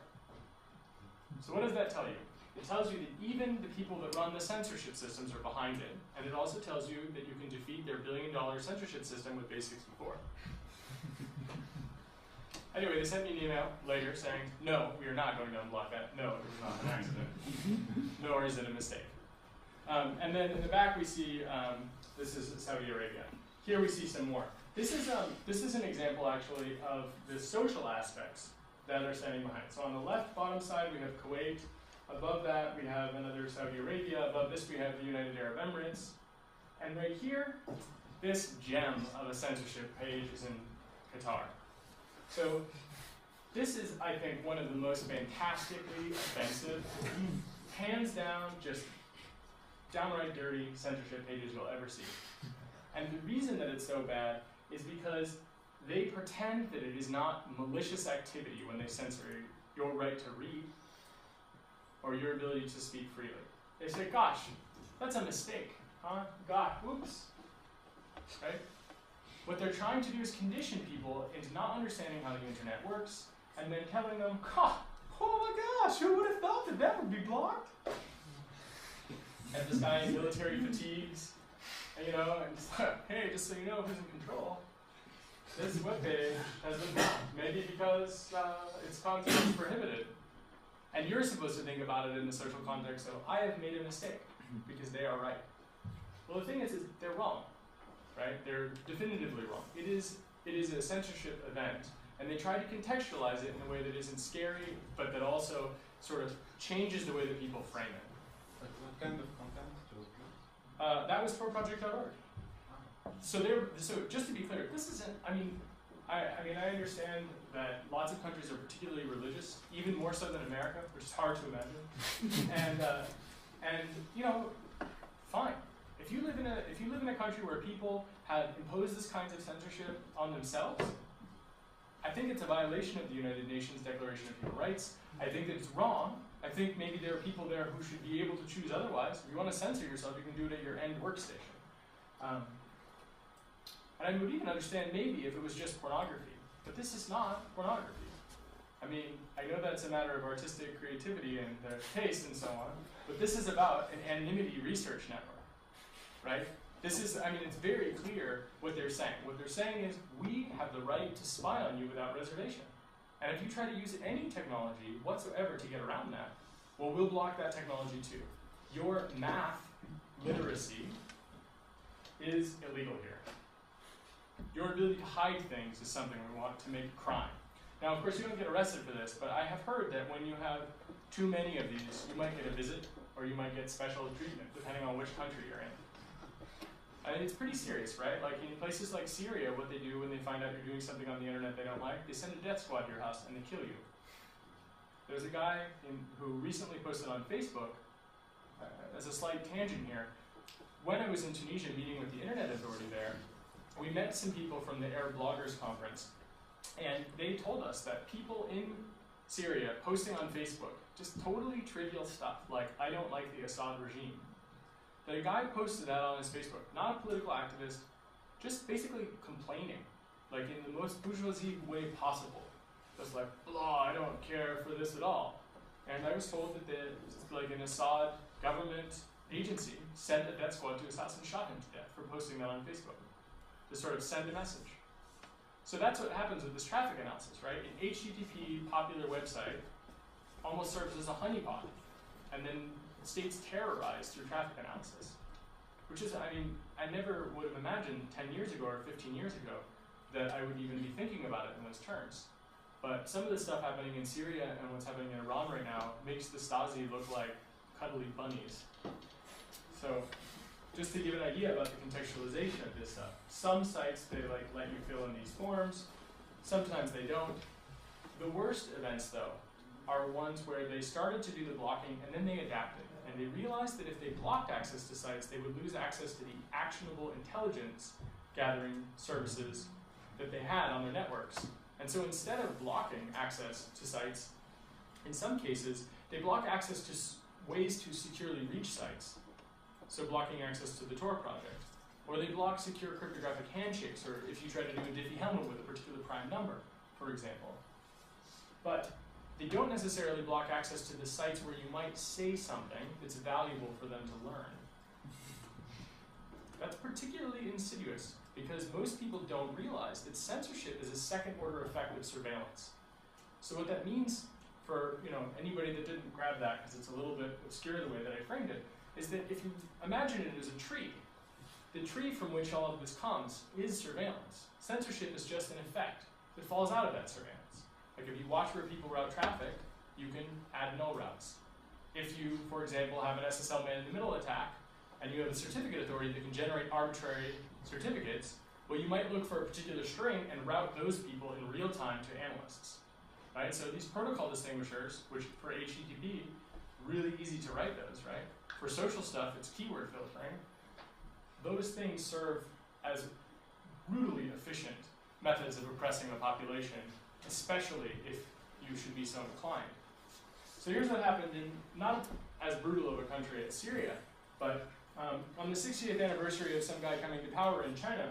So what does that tell you? It tells you that even the people that run the censorship systems are behind it, and it also tells you that you can defeat their billion-dollar censorship system with base64. Anyway, they sent me an email later saying, no, we are not going to unblock that. No, it was not an accident. Nor is it a mistake. And then in the back we see, this is Saudi Arabia. Here we see some more. This is an example actually of the social aspects that are standing behind. So on the left bottom side we have Kuwait. Above that we have another Saudi Arabia. Above this we have the United Arab Emirates. And right here, this gem of a censorship page is in Qatar. So this is, I think, one of the most fantastically offensive, hands down, just downright dirty censorship pages you'll ever see. And the reason that it's so bad is because they pretend that it is not malicious activity when they censor your right to read or your ability to speak freely. They say, gosh, that's a mistake, huh? God, whoops, right? What they're trying to do is condition people into not understanding how the internet works and then telling them, oh my gosh, who would have thought that that would be blocked? And this guy in military fatigues, and just like, hey, just so you know who's in control, this webpage has been blocked. Maybe because its content is prohibited. And you're supposed to think about it in the social context, so I have made a mistake, because they are right. Well, the thing is they're wrong, right? They're definitively wrong. It is a censorship event, and they try to contextualize it in a way that isn't scary, but that also sort of changes the way that people frame it. But what kind of content was blocked? That was torproject.org. So just to be clear, this isn't, I understand that lots of countries are particularly religious, even more so than America, which is hard to imagine. and fine. If you live in a country where people have imposed this kinds of censorship on themselves, I think it's a violation of the United Nations Declaration of Human Rights. I think that it's wrong. I think maybe there are people there who should be able to choose otherwise. If you want to censor yourself, you can do it at your end workstation. And I would even understand maybe if it was just pornography. But this is not pornography. I mean, I know that's a matter of artistic creativity and taste and so on, but this is about an anonymity research network, right? This is, I mean, it's very clear what they're saying. What they're saying is, we have the right to spy on you without reservation. And if you try to use any technology whatsoever to get around that, well, we'll block that technology too. Your math literacy is illegal here. Your ability to hide things is something we want to make crime. Now, of course, you don't get arrested for this, but I have heard that when you have too many of these, you might get a visit, or you might get special treatment, depending on which country you're in. I mean, it's pretty serious, right? Like in places like Syria, what they do when they find out you're doing something on the internet they don't like, they send a death squad to your house and they kill you. There's a guy who recently posted on Facebook, as a slight tangent here, when I was in Tunisia meeting with the Internet Authority there, we met some people from the Arab Bloggers Conference, and they told us that people in Syria posting on Facebook, just totally trivial stuff, like, I don't like the Assad regime. The guy posted that on his Facebook, not a political activist, just basically complaining, like in the most bourgeoisie way possible. Just like, blah, I don't care for this at all. And I was told that like an Assad government agency sent a death squad to his house and shot him to death for posting that on Facebook, to sort of send a message. So that's what happens with this traffic analysis, right? An HTTP popular website almost serves as a honeypot, and then states terrorized through traffic analysis, which is, I mean, I never would have imagined 10 years ago or 15 years ago that I would even be thinking about it in those terms. But some of the stuff happening in Syria and what's happening in Iran right now makes the Stasi look like cuddly bunnies. So just to give an idea about the contextualization of this stuff, some sites, they like let you fill in these forms, sometimes they don't. The worst events, though, are ones where they started to do the blocking and then they adapted. And they realized that if they blocked access to sites, they would lose access to the actionable intelligence gathering services that they had on their networks. And so instead of blocking access to sites, in some cases, they block access to ways to securely reach sites. So blocking access to the Tor project. Or they block secure cryptographic handshakes, or if you try to do a Diffie-Hellman with a particular prime number, for example. But they don't necessarily block access to the sites where you might say something that's valuable for them to learn. That's particularly insidious because most people don't realize that censorship is a second-order effect of surveillance. So what that means for anybody that didn't grab that, because it's a little bit obscure the way that I framed it, is that if you imagine it as a tree, the tree from which all of this comes is surveillance. Censorship is just an effect that falls out of that surveillance. Like if you watch where people route traffic, you can add null routes. If you, for example, have an SSL man-in-the-middle attack, and you have a certificate authority that can generate arbitrary certificates, well, you might look for a particular string and route those people in real time to analysts. Right? So these protocol distinguishers, which for HTTP, really easy to write those, right? For social stuff, it's keyword filtering. Those things serve as brutally efficient methods of oppressing the population, especially if you should be so inclined. So here's what happened in not as brutal of a country as Syria, but on the 60th anniversary of some guy coming to power in China,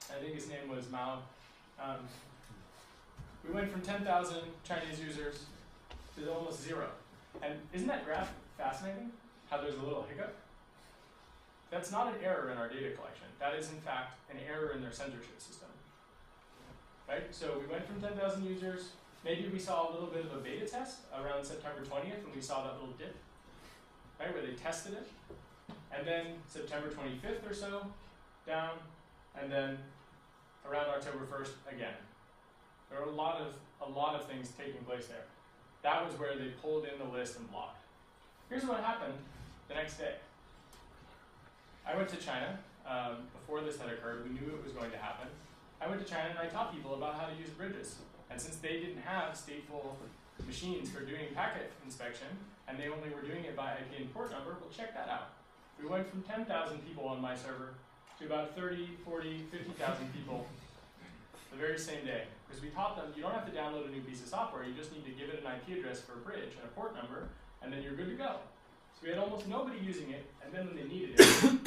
I think his name was Mao, we went from 10,000 Chinese users to almost 0. And isn't that graph fascinating? How there's a little hiccup? That's not an error in our data collection. That is, in fact, an error in their censorship system. Right? So we went from 10,000 users. Maybe we saw a little bit of a beta test around September 20th when we saw that little dip, right, where they tested it. And then September 25th or so, down, and then around October 1st, again. There were a lot of things taking place there. That was where they pulled in the list and blocked. Here's what happened the next day. I went to China. Before this had occurred, we knew it was going to happen. I went to China and I taught people about how to use bridges. And since they didn't have stateful machines for doing packet inspection, and they only were doing it by IP and port number, well, check that out. We went from 10,000 people on my server to about 30, 40, 50,000 people the very same day. Because we taught them, you don't have to download a new piece of software, you just need to give it an IP address for a bridge and a port number, and then you're good to go. So we had almost nobody using it, and then when they needed it,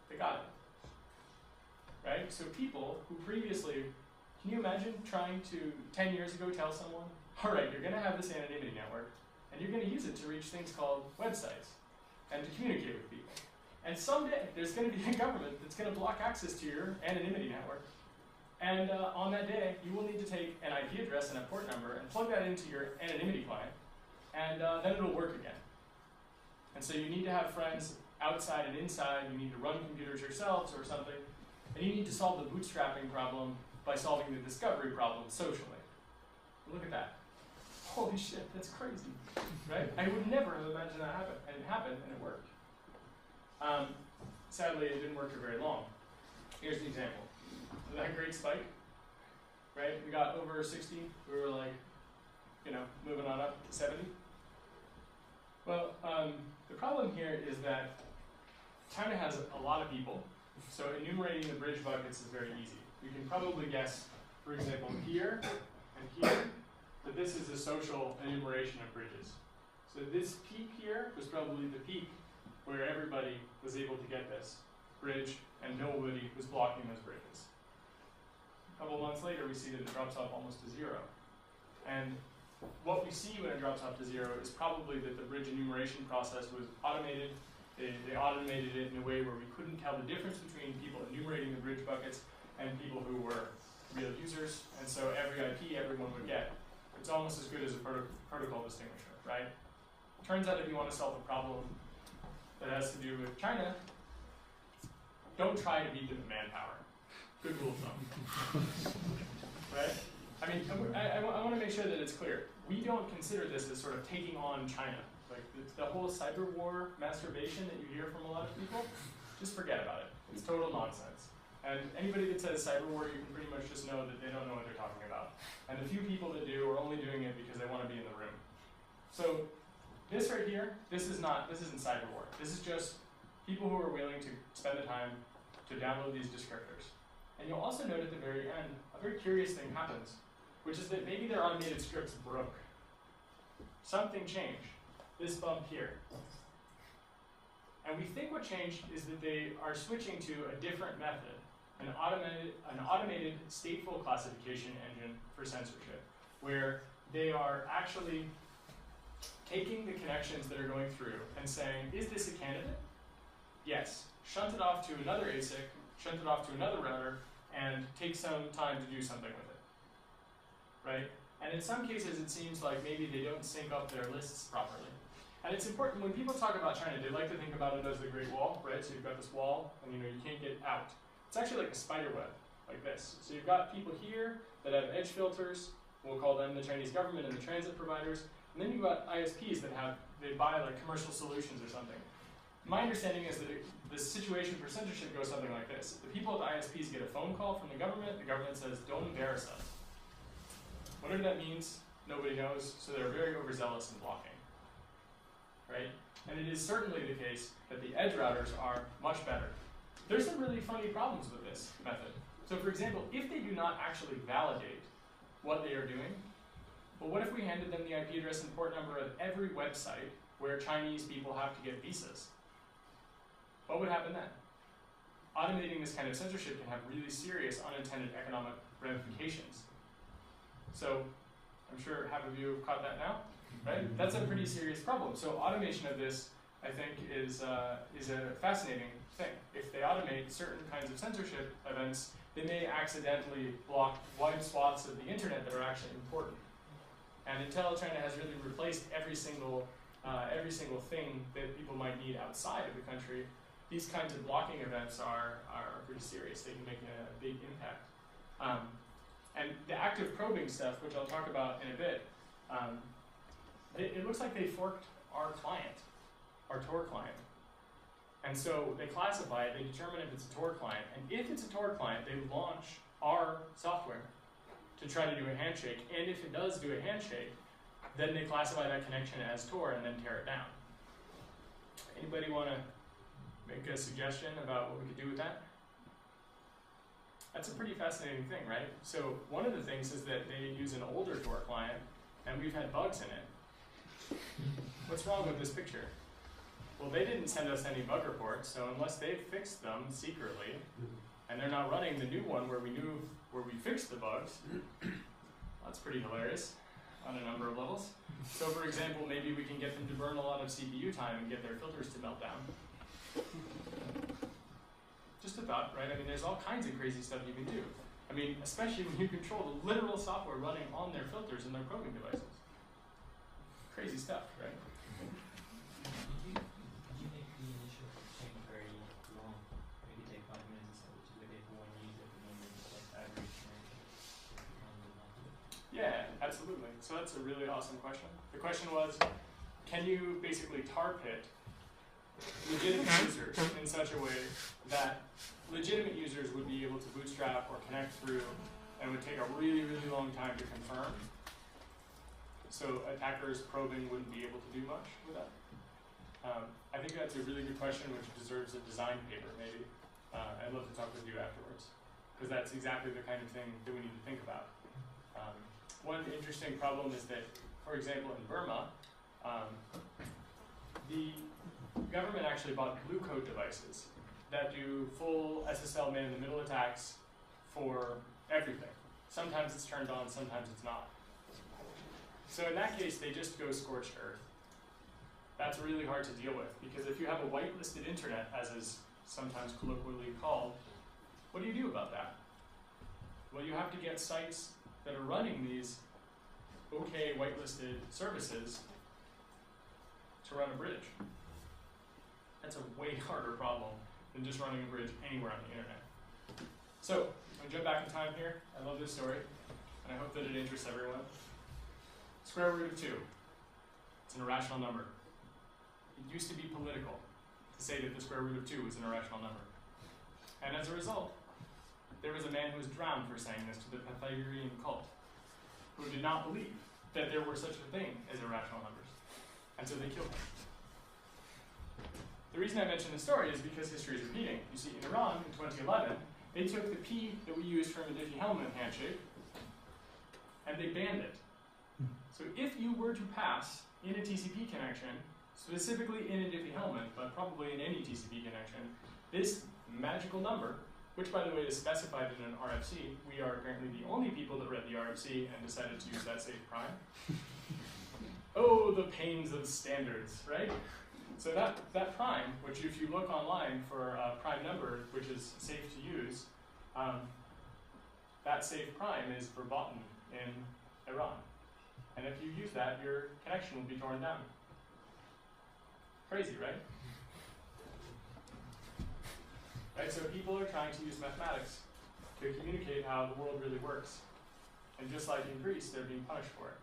they got it. Right? So people who previously Can you imagine trying to, 10 years ago, tell someone, all right, you're going to have this anonymity network, and you're going to use it to reach things called websites, and to communicate with people. And someday, there's going to be a government that's going to block access to your anonymity network. And on that day, you will need to take an IP address and a port number and plug that into your anonymity client, and then it'll work again. And so you need to have friends outside and inside, you need to run computers yourselves or something, and you need to solve the bootstrapping problem by solving the discovery problem socially. Look at that. Holy shit, that's crazy, right? I would never have imagined that happen, and it happened, and it worked. Sadly, it didn't work for very long. Here's the example. Isn't that a great spike? Right? We got over 60, we were like, you know, moving on up to 70. Well, the problem here is that China has a lot of people, so enumerating the bridge buckets is very easy. You can probably guess, for example, here and here, that this is a social enumeration of bridges. So this peak here was probably the peak where everybody was able to get this bridge and nobody was blocking those bridges. A couple months later, we see that it drops off almost to 0. And what we see when it drops off to 0 is probably that the bridge enumeration process was automated. They automated it in a way where we couldn't tell the difference between people enumerating the bridge buckets and people who were real users. And so every IP everyone would get, it's almost as good as a protocol distinguisher, right? Turns out if you want to solve a problem that has to do with China, don't try to beat them in manpower. Good rule of thumb. Right? I mean, I want to make sure that it's clear. We don't consider this as sort of taking on China. Like the whole cyber war masturbation that you hear from a lot of people, just forget about it. It's total nonsense. And anybody that says cyber war, you can pretty much just know that they don't know what they're talking about. And the few people that do are only doing it because they want to be in the room. So this right here, this isn't cyber war. This is just people who are willing to spend the time to download these descriptors. And you'll also note at the very end, a very curious thing happens, which is that maybe their automated scripts broke. Something changed. This bump here. And we think what changed is that they are switching to a different method, an automated stateful classification engine for censorship, where they are actually taking the connections that are going through and saying, is this a candidate? Yes. Shunt it off to another ASIC, shunt it off to another router, and take some time to do something with it, right? And in some cases, it seems like maybe they don't sync up their lists properly. And it's important, when people talk about China, they like to think about it as the Great Wall, right? So you've got this wall, and you can't get out. It's actually like a spider web, like this. So you've got people here that have edge filters, we'll call them the Chinese government and the transit providers, and then you've got ISPs that they buy like commercial solutions or something. My understanding is that the situation for censorship goes something like this. The people at the ISPs get a phone call from the government says, don't embarrass us. Whatever that means, nobody knows, so they're very overzealous in blocking, right? And it is certainly the case that the edge routers are much better. There's some really funny problems with this method. So for example, if they do not actually validate what they are doing, well, what if we handed them the IP address and port number of every website where Chinese people have to get visas? What would happen then? Automating this kind of censorship can have really serious unintended economic ramifications. So I'm sure half of you have caught that now, right? That's a pretty serious problem. So automation of this, I think, is a fascinating thing. If they automate certain kinds of censorship events, they may accidentally block wide swaths of the internet that are actually important. And until China has really replaced every single thing that people might need outside of the country, these kinds of blocking events are pretty serious. They can make a big impact. And the active probing stuff, which I'll talk about in a bit, it looks like they forked our client, our Tor client. And so they classify it, they determine if it's a Tor client, and if it's a Tor client, they launch our software to try to do a handshake, and if it does do a handshake, then they classify that connection as Tor and then tear it down. Anybody want to make a suggestion about what we could do with that? That's a pretty fascinating thing, right? So one of the things is that they use an older Tor client, and we've had bugs in it. What's wrong with this picture? Well, they didn't send us any bug reports, so unless they fixed them secretly, and they're not running the new one where we fixed the bugs. That's pretty hilarious on a number of levels. So for example, maybe we can get them to burn a lot of CPU time and get their filters to melt down. Just a thought, right? I mean, there's all kinds of crazy stuff you can do. I mean, especially when you control the literal software running on their filters and their probing devices. Crazy stuff, right? Did you make the initial change very long? Maybe take 5 minutes or so to look at one user and then just like average Yeah, absolutely. So that's a really awesome question. The question was, can you basically tar pit legitimate users in such a way that legitimate users would be able to bootstrap or connect through and would take a really, really long time to confirm? So attackers probing wouldn't be able to do much with that. I think that's a really good question which deserves a design paper maybe. I'd love to talk with you afterwards, because that's exactly the kind of thing that we need to think about. One interesting problem is that, for example, in Burma, the government actually bought blue coat devices that do full SSL man-in-the-middle attacks for everything. Sometimes it's turned on, sometimes it's not. So in that case, they just go scorched earth. That's really hard to deal with, because if you have a whitelisted internet, as is sometimes colloquially called, what do you do about that? Well, you have to get sites that are running these okay whitelisted services to run a bridge. That's a way harder problem than just running a bridge anywhere on the internet. So, I'm going to jump back in time here. I love this story, and I hope that it interests everyone. Square root of 2. It's an irrational number. It used to be political to say that the square root of 2 was an irrational number. And as a result, there was a man who was drowned for saying this to the Pythagorean cult, who did not believe that there were such a thing as irrational numbers. And so they killed him. The reason I mention this story is because history is repeating. You see, in Iran in 2011, they took the P that we used from a Diffie-Hellman handshake, and they banned it. So if you were to pass in a TCP connection, specifically in a Diffie-Hellman, but probably in any TCP connection, this magical number, which by the way is specified in an RFC, we are apparently the only people that read the RFC and decided to use that safe prime. Oh, the pains of standards, right? So that prime, which if you look online for a prime number, which is safe to use, that safe prime is verboten in Iran. And if you use that, your connection will be torn down. Crazy, right? Right, so people are trying to use mathematics to communicate how the world really works. And just like in Greece, they're being punished for it.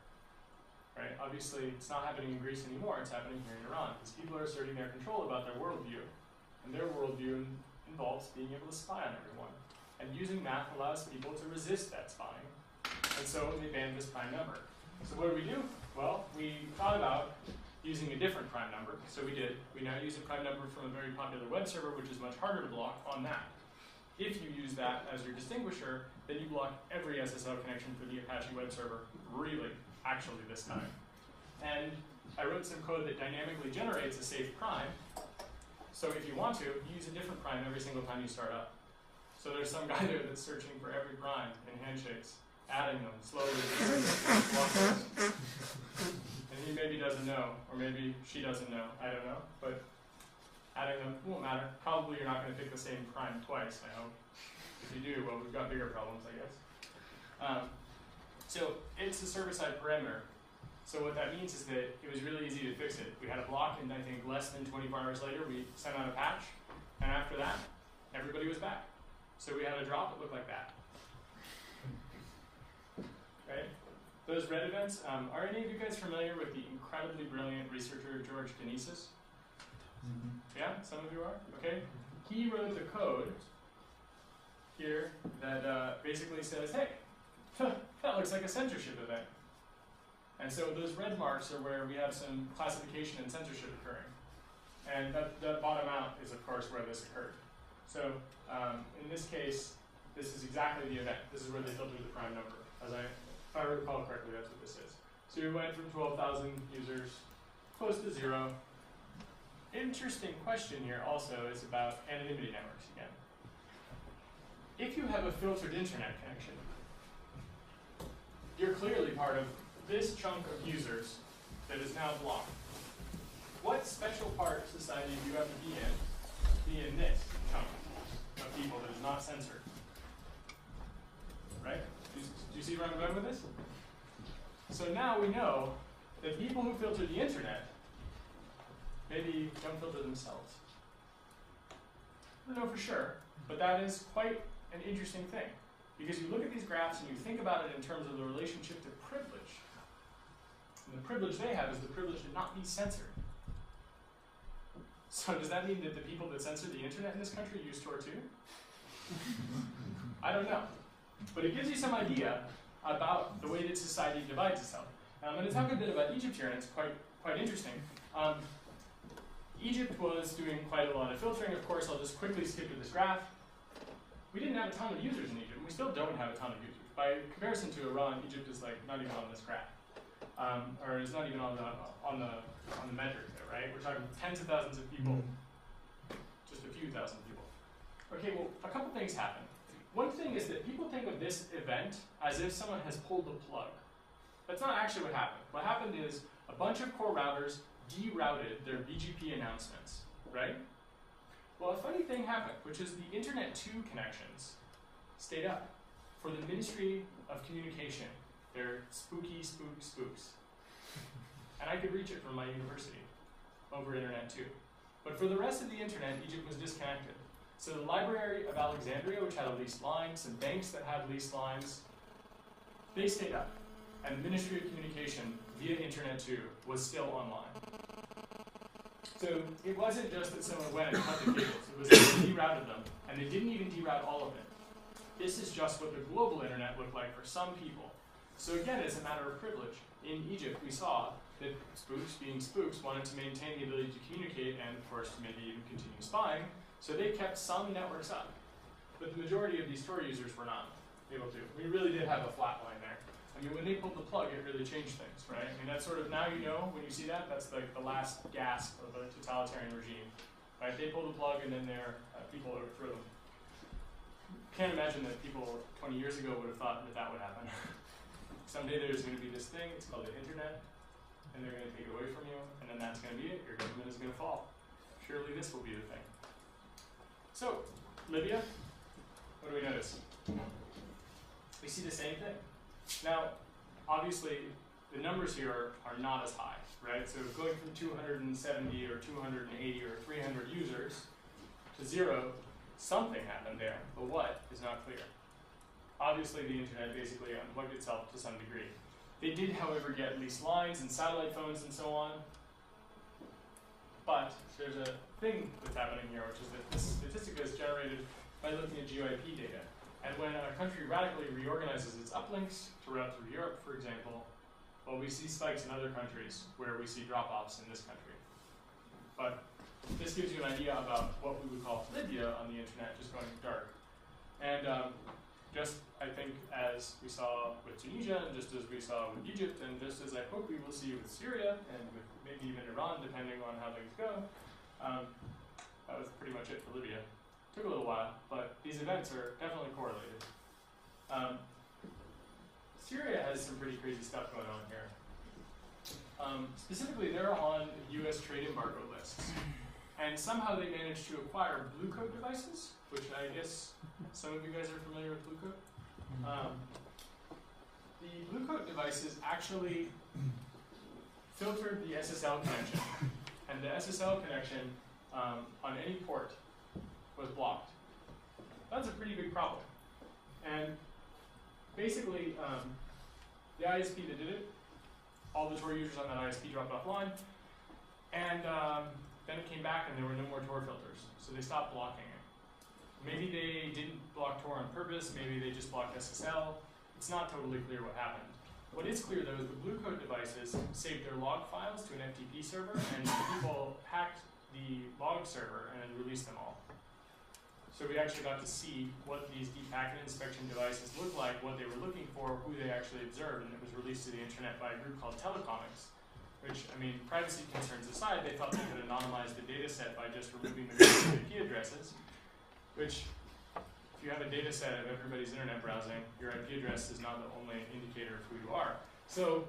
Right? Obviously, it's not happening in Greece anymore, it's happening here in Iran, because people are asserting their control about their worldview. And their worldview involves being able to spy on everyone. And using math allows people to resist that spying. And so they banned this prime number. So what do? Well, we thought about using a different prime number. So we did. We now use a prime number from a very popular web server, which is much harder to block on that. If you use that as your distinguisher, then you block every SSL connection for the Apache web server, really, actually this time. And I wrote some code that dynamically generates a safe prime. So if you want to, use a different prime every single time you start up. So there's some guy there that's searching for every prime in handshakes, adding them slowly. And he maybe doesn't know, or maybe she doesn't know, I don't know. But adding them won't matter. Probably you're not going to pick the same prime twice, I hope. If you do, well, we've got bigger problems, I guess. So it's a server-side parameter. So what that means is that it was really easy to fix it. We had a block, and I think less than 24 hours later, we sent out a patch. And after that, everybody was back. So we had a drop that looked like that. Right? Those red events, are any of you guys familiar with the incredibly brilliant researcher George Kinesis? Mm-hmm. Yeah, some of you are? Okay. He wrote the code here that basically says, hey, that looks like a censorship event. And so those red marks are where we have some classification and censorship occurring. And that bottom out is, of course, where this occurred. So in this case, this is exactly the event. This is where they filtered the prime number. If I recall correctly, that's what this is. So we went from 12,000 users close to 0. Interesting question here also is about anonymity networks again. if you have a filtered internet connection, you're clearly part of this chunk of users that is now blocked. What special part of society do you have to be in this chunk of people that is not censored? Right? Do you see where I'm going with this? So now we know that people who filter the internet maybe don't filter themselves. I don't know for sure, but that is quite an interesting thing. Because you look at these graphs and you think about it in terms of the relationship to privilege. And the privilege they have is the privilege to not be censored. So does that mean that the people that censor the internet in this country use Tor too? I don't know. But it gives you some idea about the way that society divides itself. And I'm going to talk a bit about Egypt here, and it's quite interesting. Egypt was doing quite a lot of filtering. Of course, I'll just quickly skip to this graph. We didn't have a ton of users in Egypt, and we still don't have a ton of users. By comparison to Iran, Egypt is like not even on this graph, or it's not even on the metric there, right? We're talking tens of thousands of people, just a few thousand people. Okay, well, a couple things happen. One thing is that people think of this event as if someone has pulled the plug. That's not actually what happened. What happened is a bunch of core routers derouted their BGP announcements, right? Well, a funny thing happened, which is the Internet 2 connections stayed up for the Ministry of Communication. They're spooks. And I could reach it from my university over Internet 2. But for the rest of the internet, Egypt was disconnected. So the Library of Alexandria, which had a leased line, some banks that had leased lines, they stayed up. And the Ministry of Communication via Internet 2 was still online. So it wasn't just that someone went and cut the cables, it was that they derouted them, and they didn't even deroute all of it. This is just what the global internet looked like for some people. So again, it's a matter of privilege. In Egypt, we saw that spooks, being spooks, wanted to maintain the ability to communicate and, of course, maybe even continue spying, so they kept some networks up. But the majority of these Tor users were not able to. We really did have a flat line there. I mean, when they pulled the plug, it really changed things, right? I mean, that's sort of, now you know, when you see that, that's like the last gasp of a totalitarian regime, right? They pull the plug and then their people overthrow them. Can't imagine that people 20 years ago would have thought that that would happen. Someday there's going to be this thing, it's called the internet, and they're going to take it away from you, and then that's going to be it. Your government is going to fall. Surely this will be the thing. So, Libya, what do we notice? We see the same thing. Now, obviously, the numbers here are not as high, right? So going from 270 or 280 or 300 users to 0, something happened there, but what is not clear. Obviously, the internet basically unplugged itself to some degree. They did, however, get leased lines and satellite phones and so on. But there's a thing that's happening here, which is that this statistic is generated by looking at GeoIP data. And when a country radically reorganizes its uplinks to route through Europe, for example, well, we see spikes in other countries where we see drop-offs in this country. But this gives you an idea about what we would call Libya on the internet, just going dark. And just, I think, as we saw with Tunisia, and just as we saw with Egypt, and just as I hope we will see with Syria, and with maybe even Iran, depending on how things go, that was pretty much it for Libya. Took a little while, but these events are definitely correlated. Syria has some pretty crazy stuff going on here. Specifically, they're on US trade embargo lists. And somehow they managed to acquire blue coat devices, which I guess some of you guys are familiar with blue coat. The blue coat devices actually filtered the SSL connection. And the SSL connection on any port was blocked. That's a pretty big problem. And basically, the ISP that did it, all the Tor users on that ISP dropped offline, and then it came back and there were no more Tor filters, so they stopped blocking it. Maybe they didn't block Tor on purpose, maybe they just blocked SSL. It's not totally clear what happened. What is clear though is the blue coat devices saved their log files to an FTP server, and people hacked the log server and then released them all. So we actually got to see what these deep packet inspection devices look like, what they were looking for, who they actually observed, and it was released to the internet by a group called Telecomics, which, I mean, privacy concerns aside, they thought they could anonymize the data set by just removing the IP addresses, which, if you you have a data set of everybody's internet browsing, your IP address is not the only indicator of who you are. So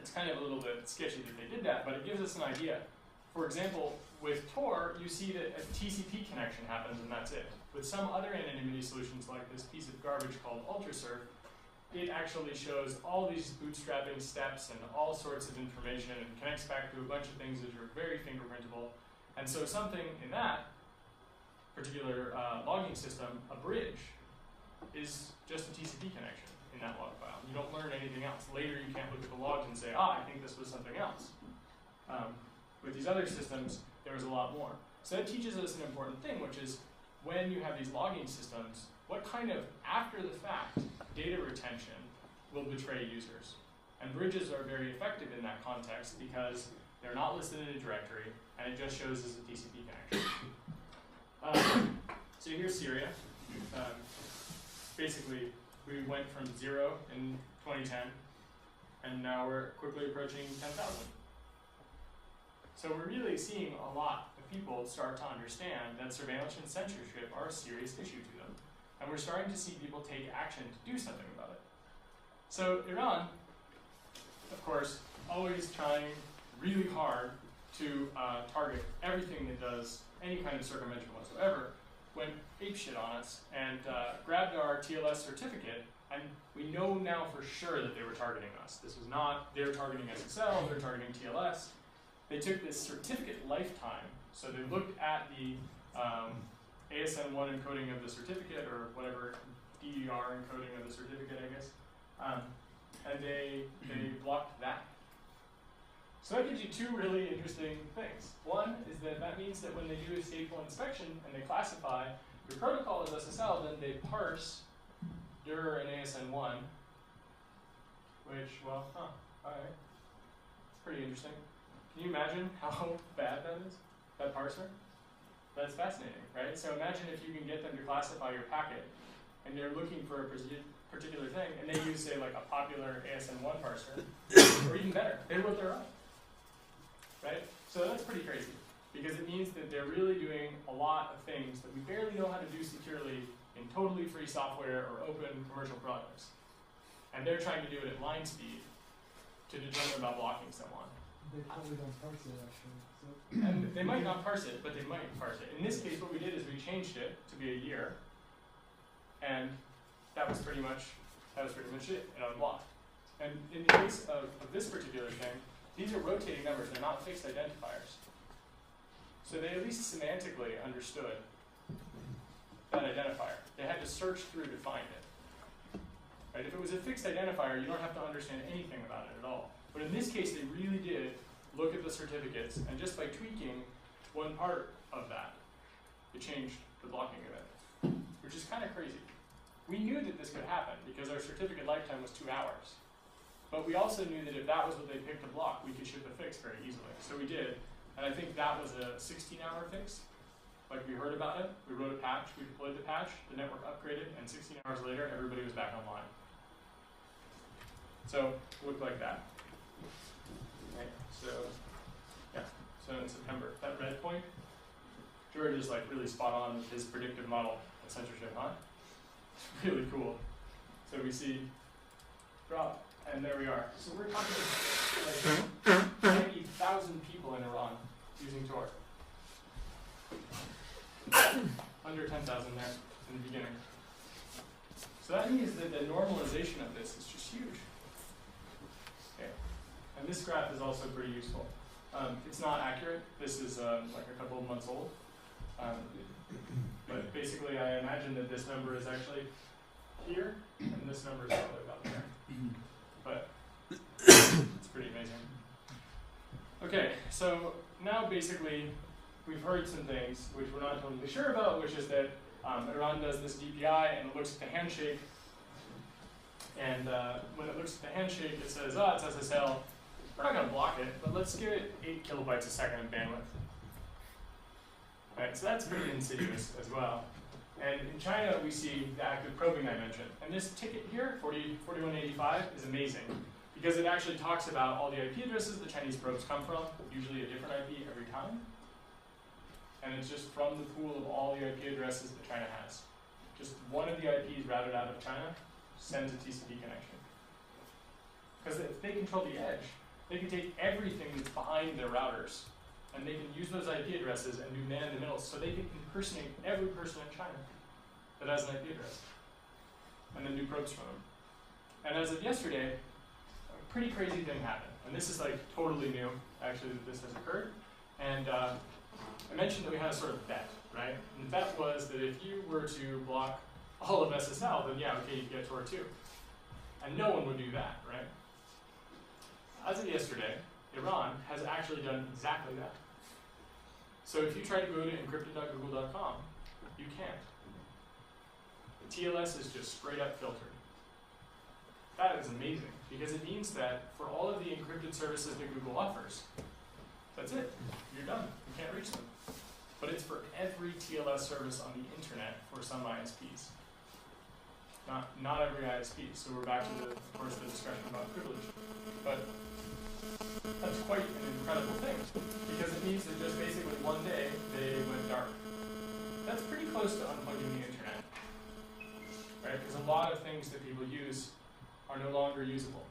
it's kind of a little bit sketchy that they did that, but it gives us an idea. For example, with Tor, you see that a TCP connection happens and that's it. With some other anonymity solutions like this piece of garbage called UltraSurf, it actually shows all these bootstrapping steps and all sorts of information and connects back to a bunch of things that are very fingerprintable. And so something in that particular logging system, a bridge, is just a TCP connection in that log file. You don't learn anything else. Later you can't look at the logs and say, I think this was something else. With these other systems, there was a lot more. So that teaches us an important thing, which is when you have these logging systems, what kind of after-the-fact data retention will betray users? And bridges are very effective in that context because they're not listed in a directory, and it just shows as a TCP connection. So here's Syria. Basically, we went from 0 in 2010, and now we're quickly approaching 10,000. So we're really seeing a lot of people start to understand that surveillance and censorship are a serious issue to them. And we're starting to see people take action to do something about it. So Iran, of course, always trying really hard to target everything that does any kind of circumvention whatsoever, went apeshit on us and grabbed our TLS certificate, and we know now for sure that they were targeting us. This was not, they're targeting SSL, they're targeting TLS. They took this certificate lifetime, so they looked at the ASN1 encoding of the certificate, or whatever DER encoding of the certificate, I guess, and they blocked that. So that gives you two really interesting things. One is that means that when they do a stateful inspection and they classify your protocol as SSL, then they parse DER and ASN1, which, well, all right, it's pretty interesting. Can you imagine how bad that is, that parser? That's fascinating, right? So imagine if you can get them to classify your packet, and they're looking for a particular thing, and they use, say, like a popular ASN1 parser, or even better, they wrote their own, right? So that's pretty crazy, because it means that they're really doing a lot of things that we barely know how to do securely in totally free software or open commercial products. And they're trying to do it at line speed to determine about blocking someone. They probably don't parse it, actually. So. And they might not parse it, but they might parse it. In this case, what we did is we changed it to be a year, and that was pretty much it. It unblocked. And in the case of this particular thing, these are rotating numbers. They're not fixed identifiers. So they at least semantically understood that identifier. They had to search through to find it. Right? If it was a fixed identifier, you don't have to understand anything about it at all. But in this case, they really did look at the certificates, and just by tweaking one part of that, it changed the blocking of it, which is kind of crazy. We knew that this could happen because our certificate lifetime was 2 hours. But we also knew that if that was what they picked to block, we could ship a fix very easily. So we did, and I think that was a 16-hour fix. Like, we heard about it, we wrote a patch, we deployed the patch, the network upgraded, and 16 hours later, everybody was back online. So it looked like that. Right, so, yeah, so in September, that red point, George is like really spot on with his predictive model of censorship, huh? It's really cool. So we see drop, and there we are. So we're talking like 90,000 people in Iran using Tor. Under 10,000 there in the beginning. So that means that the normalization of this is just huge. Okay. And this graph is also pretty useful. It's not accurate. This is like a couple of months old. But basically, I imagine that this number is actually here, and this number is probably about there. But it's pretty amazing. Okay, so now basically, we've heard some things which we're not totally sure about, which is that Iran does this DPI, and it looks at the handshake. And when it looks at the handshake, it says, oh, it's SSL. We're not going to block it, but let's give it 8 kilobytes a second of bandwidth. Right, so that's pretty insidious as well. And in China, we see the active probing I mentioned. And this ticket here, 4185, is amazing because it actually talks about all the IP addresses the Chinese probes come from, usually a different IP every time. And it's just from the pool of all the IP addresses that China has. just one of the IPs routed out of China sends a TCP connection. Because if they control the edge, they can take everything that's behind their routers, and they can use those IP addresses and do man in the middle, so they can impersonate every person in China that has an IP address, and then do probes from them. And as of yesterday, a pretty crazy thing happened. And this is like totally new, actually, that this has occurred. And I mentioned that we had a sort of bet, right? And the bet was that if you were to block all of SSL, then yeah, okay, you'd get Tor 2. And no one would do that, right? As of yesterday, Iran has actually done exactly that. So if you try to go to encrypted.google.com, you can't. The TLS is just straight up filtered. That is amazing, because it means that for all of the encrypted services that Google offers, that's it. You're done. You can't reach them. But it's for every TLS service on the internet for some ISPs. Not every ISP. So we're back to, of course, the discussion about privilege. But that's quite an incredible thing, because it means that just basically one day they went dark. That's pretty close to unplugging the internet, right? Because a lot of things that people use are no longer usable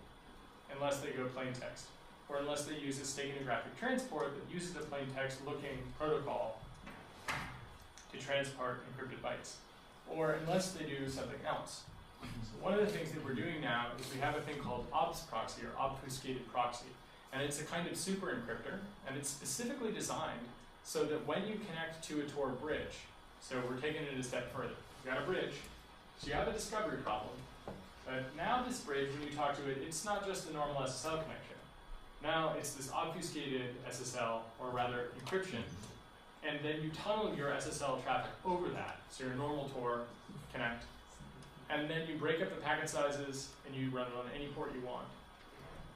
unless they go plain text, or unless they use a steganographic transport that uses a plain text looking protocol to transport encrypted bytes, or unless they do something else. So one of the things that we're doing now is we have a thing called obfs proxy, or obfuscated proxy, and it's a kind of super encryptor, and it's specifically designed so that when you connect to a Tor bridge, so we're taking it a step further. You've got a bridge, so you have a discovery problem. But now this bridge, when you talk to it, it's not just a normal SSL connection. Now it's this obfuscated SSL, or rather encryption, and then you tunnel your SSL traffic over that, so your normal Tor connect, and then you break up the packet sizes and you run it on any port you want.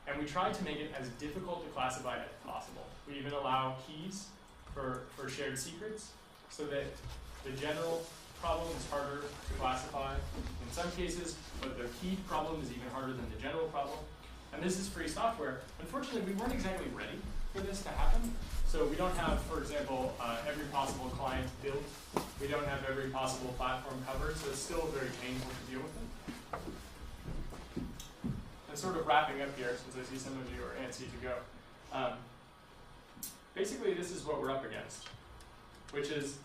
And we try to make it as difficult to classify as possible. We even allow keys for shared secrets, so that the general problem is harder to classify in some cases, but the keyed problem is even harder than the general problem. And this is free software. Unfortunately, we weren't exactly ready for this to happen. So we don't have, for example, every possible client built. We don't have every possible platform covered, so it's still very painful to deal with it. And sort of wrapping up here, since I see some of you are antsy to go. Basically, this is what we're up against, which is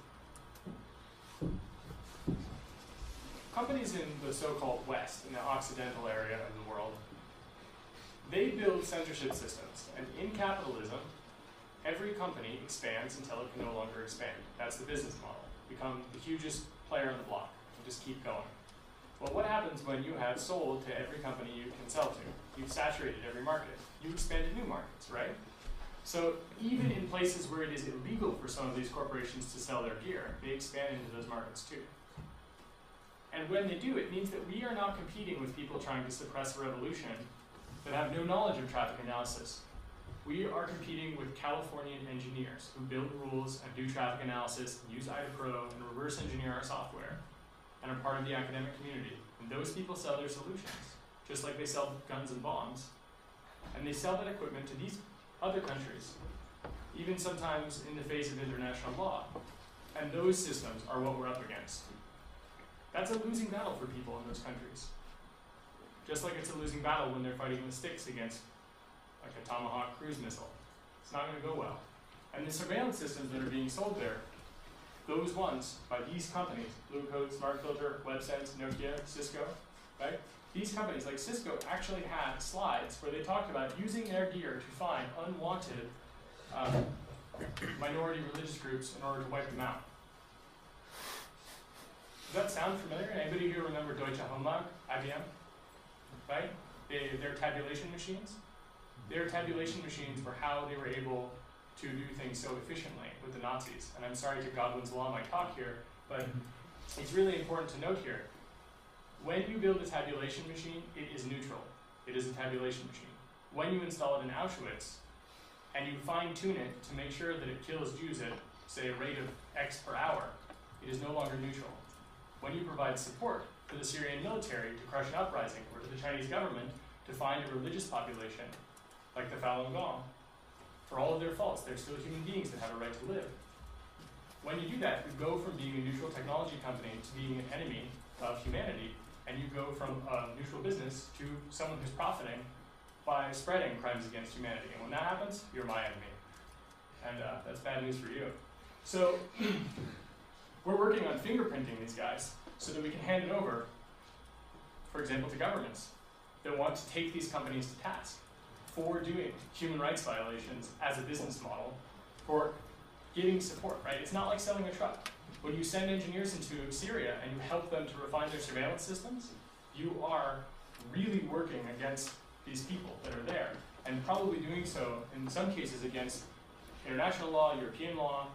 companies in the so-called West, in the Occidental area of the world, they build censorship systems. And in capitalism, every company expands until it can no longer expand. That's the business model. Become the hugest player on the block and just keep going. Well, what happens when you have sold to every company you can sell to? You've saturated every market. You expanded new markets, right? So even in places where it is illegal for some of these corporations to sell their gear, they expand into those markets too. And when they do, it means that we are now competing with people trying to suppress a revolution that have no knowledge of traffic analysis. We are competing with Californian engineers who build rules and do traffic analysis and use IDAPRO and reverse engineer our software and are part of the academic community. And those people sell their solutions, just like they sell guns and bombs. And they sell that equipment to these other countries, even sometimes in the face of international law. And those systems are what we're up against. That's a losing battle for people in those countries. Just like it's a losing battle when they're fighting with sticks against like a Tomahawk cruise missile. It's not going to go well. And the surveillance systems that are being sold there, those ones by these companies, Bluecode, SmartFilter, WebSense, Nokia, Cisco, right? These companies like Cisco actually had slides where they talked about using their gear to find unwanted minority religious groups in order to wipe them out. Does that sound familiar? Anybody here remember Deutsche Homeland, IBM? Right? Their tabulation machines? Their tabulation machines were how they were able to do things so efficiently with the Nazis. And I'm sorry to Godwin's Law my talk here, but it's really important to note here. When you build a tabulation machine, it is neutral. It is a tabulation machine. When you install it in Auschwitz, and you fine-tune it to make sure that it kills Jews at, say, a rate of X per hour, it is no longer neutral. When you provide support for the Syrian military to crush an uprising, or to the Chinese government to find a religious population, like the Falun Gong, for all of their faults, they're still human beings that have a right to live. when you do that, you go from being a neutral technology company to being an enemy of humanity, and you go from a neutral business to someone who's profiting by spreading crimes against humanity. And when that happens, you're my enemy. And that's bad news for you. So we're working on fingerprinting these guys so that we can hand it over, for example, to governments that want to take these companies to task for doing human rights violations as a business model, for giving support, right? It's not like selling a truck. When you send engineers into Syria and you help them to refine their surveillance systems, you are really working against these people that are there, and probably doing so in some cases against international law, European law.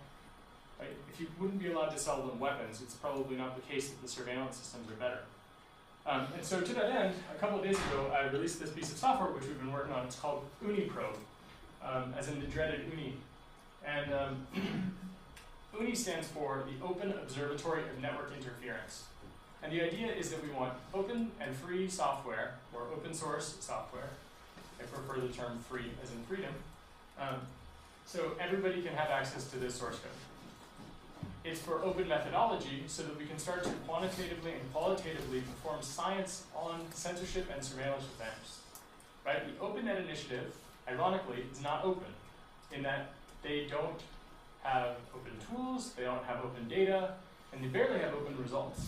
Right? If you wouldn't be allowed to sell them weapons, it's probably not the case that the surveillance systems are better. And so to that end, a couple of days ago, I released this piece of software which we've been working on. It's called Uniprobe, as in the dreaded Uni. And Uni stands for the Open Observatory of Network Interference. And the idea is that we want open and free software, or open source software. I prefer the term free as in freedom. So everybody can have access to this source code. It's for open methodology so that we can start to quantitatively and qualitatively perform science on censorship and surveillance attempts. Right? The OpenNet initiative, ironically, is not open in that they don't have open tools, they don't have open data, and they barely have open results.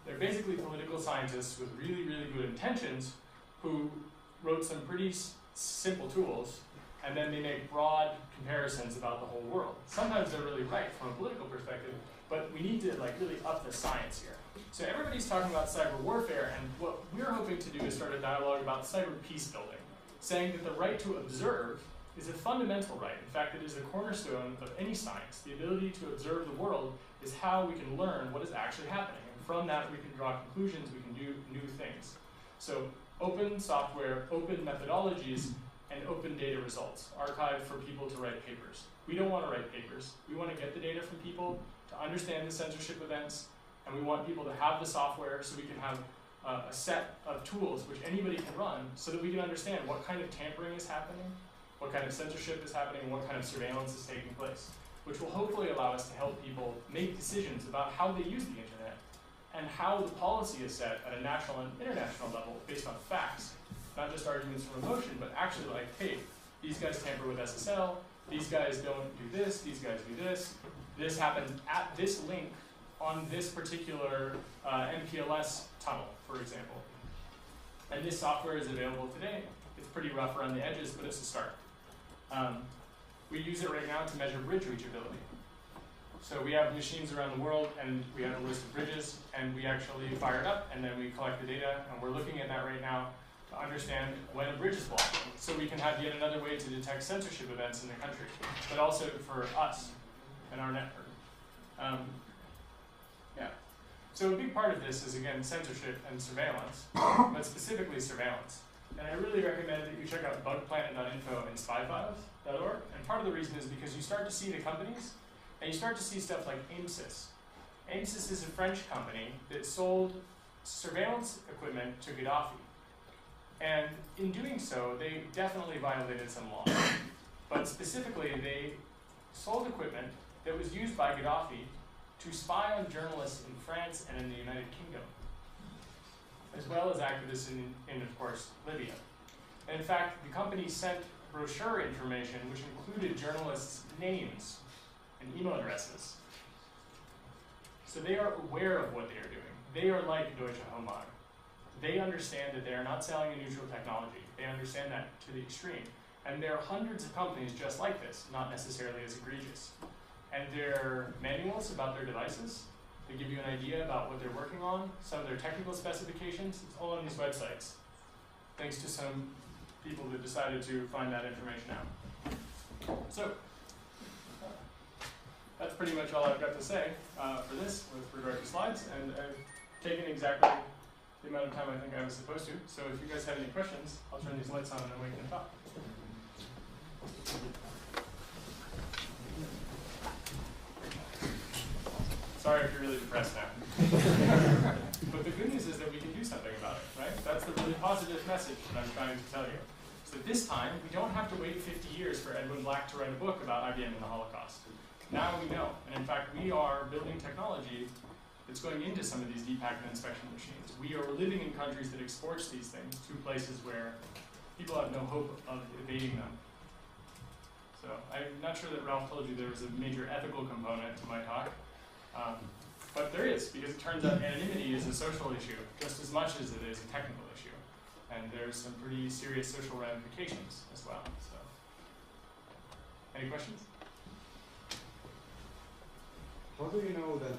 They're basically political scientists with really, really good intentions who wrote some pretty simple tools, and then they make broad comparisons about the whole world. Sometimes they're really right from a political perspective, but we need to really up the science here. So everybody's talking about cyber warfare, and what we're hoping to do is start a dialogue about cyber peace building, saying that the right to observe is a fundamental right. In fact, it is a cornerstone of any science. The ability to observe the world is how we can learn what is actually happening. And from that, we can draw conclusions, we can do new things. So open software, open methodologies, and open data results, archived for people to write papers. We don't want to write papers. We want to get the data from people to understand the censorship events, and we want people to have the software so we can have a set of tools which anybody can run so that we can understand what kind of tampering is happening, what kind of censorship is happening, and what kind of surveillance is taking place, which will hopefully allow us to help people make decisions about how they use the internet and how the policy is set at a national and international level based on facts. Not just arguments from emotion, but actually like, hey, these guys tamper with SSL, these guys don't do this, these guys do this happened at this link on this particular MPLS tunnel, for example. And this software is available today. It's pretty rough around the edges, but it's a start. We use it right now to measure bridge reachability. So we have machines around the world, and we have a list of bridges, and we actually fire it up, and then we collect the data, and we're looking at that right now to understand when a bridge is blocked, so we can have yet another way to detect censorship events in the country, but also for us and our network. So a big part of this is, again, censorship and surveillance, but specifically surveillance. And I really recommend that you check out bugplanet.info and spyfiles.org. And part of the reason is because you start to see the companies, and you start to see stuff like AIMSYS. AIMSYS is a French company that sold surveillance equipment to Gaddafi. And in doing so, they definitely violated some law. But specifically, they sold equipment that was used by Gaddafi to spy on journalists in France and in the United Kingdom, as well as activists in of course, Libya. And in fact, the company sent brochure information which included journalists' names and email addresses. So they are aware of what they are doing. They are like Deutsche Hohmann. They understand that they are not selling a neutral technology. They understand that to the extreme. And there are hundreds of companies just like this, not necessarily as egregious. And their manuals about their devices, they give you an idea about what they're working on, some of their technical specifications, it's all on these websites, thanks to some people that decided to find that information out. So, that's pretty much all I've got to say for this with regard to slides, and I've taken exactly the amount of time I think I was supposed to. So if you guys have any questions, I'll turn these lights on and then we can talk. Sorry if you're really depressed now. But the good news is that we can do something about it, right? That's the really positive message that I'm trying to tell you. So this time, we don't have to wait 50 years for Edwin Black to write a book about IBM and the Holocaust. Now we know. And in fact, we are building technology that's going into some of these deep packet inspection machines. We are living in countries that exports these things to places where people have no hope of evading them. So I'm not sure that Ralph told you there was a major ethical component to my talk. But there is, because it turns out anonymity is a social issue just as much as it is a technical issue. And there's some pretty serious social ramifications as well. So, any questions? How do you know that,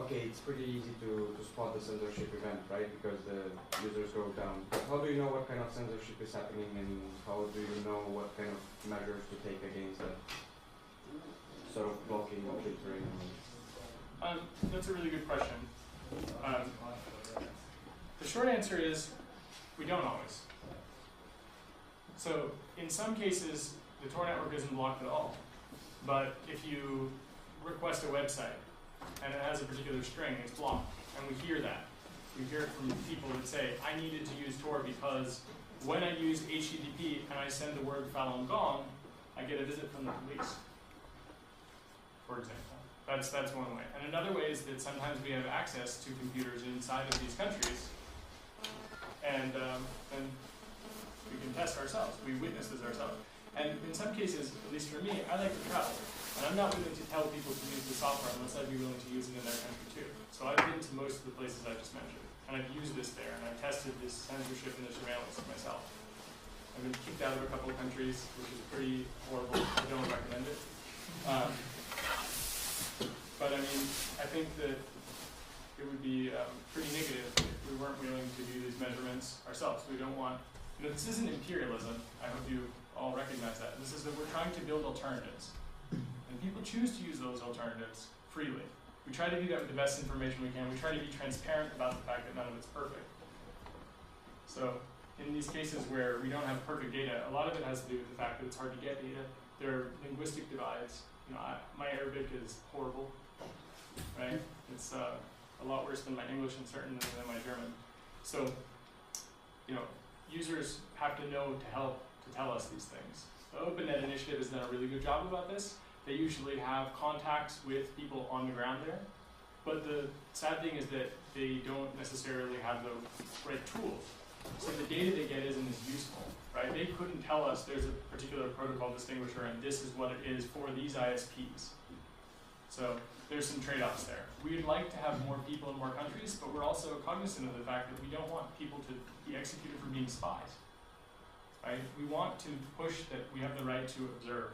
okay, it's pretty easy to spot the censorship event, right? Because the users go down. But how do you know what kind of censorship is happening, and how do you know what kind of measures to take against that sort of blocking or filtering? That's a really good question. The short answer is we don't always. So in some cases, the Tor network isn't blocked at all. But if you request a website and it has a particular string, it's blocked. And we hear that. We hear it from people that say, I needed to use Tor because when I use HTTP and I send the word Falun Gong, I get a visit from the police, for example. That's one way. And another way is that sometimes we have access to computers inside of these countries, and we can test ourselves. We witness this ourselves. And in some cases, at least for me, I like to travel. And I'm not willing to tell people to use the software unless I'd be willing to use it in their country too. So I've been to most of the places I just mentioned. And I've used this there, and I've tested this censorship and the surveillance myself. I've been kicked out of a couple of countries, which is pretty horrible. I don't recommend it. But I mean, I think that it would be pretty negative if we weren't willing to do these measurements ourselves. We don't want, this isn't imperialism. I hope you all recognize that. This is that we're trying to build alternatives. And people choose to use those alternatives freely. We try to do that with the best information we can. We try to be transparent about the fact that none of it's perfect. So in these cases where we don't have perfect data, a lot of it has to do with the fact that it's hard to get data. There are linguistic divides. My Arabic is horrible. Right? It's a lot worse than my English and certainly than my German. So, users have to know to help to tell us these things. The OpenNet initiative has done a really good job about this. They usually have contacts with people on the ground there. But the sad thing is that they don't necessarily have the right tools. So the data they get isn't as useful, right? They couldn't tell us there's a particular protocol distinguisher and this is what it is for these ISPs. So there's some trade-offs there. We'd like to have more people in more countries, but we're also cognizant of the fact that we don't want people to be executed for being spies, right? We want to push that we have the right to observe,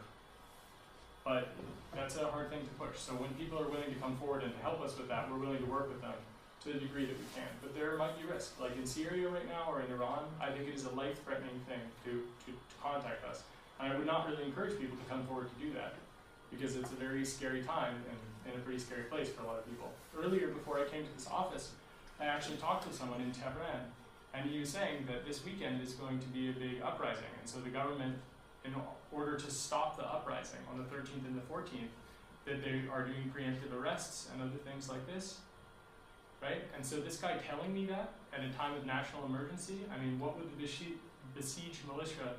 but that's a hard thing to push. So when people are willing to come forward and to help us with that, we're willing to work with them to the degree that we can. But there might be risk. Like in Syria right now or in Iran, I think it is a life-threatening thing to contact us. And I would not really encourage people to come forward to do that, because it's a very scary time and in a pretty scary place for a lot of people. Earlier, before I came to this office, I actually talked to someone in Tehran, and he was saying that this weekend is going to be a big uprising, and so the government, in order to stop the uprising on the 13th and the 14th, that they are doing preemptive arrests and other things like this, right? And so this guy telling me that at a time of national emergency, I mean, what would the besieged militia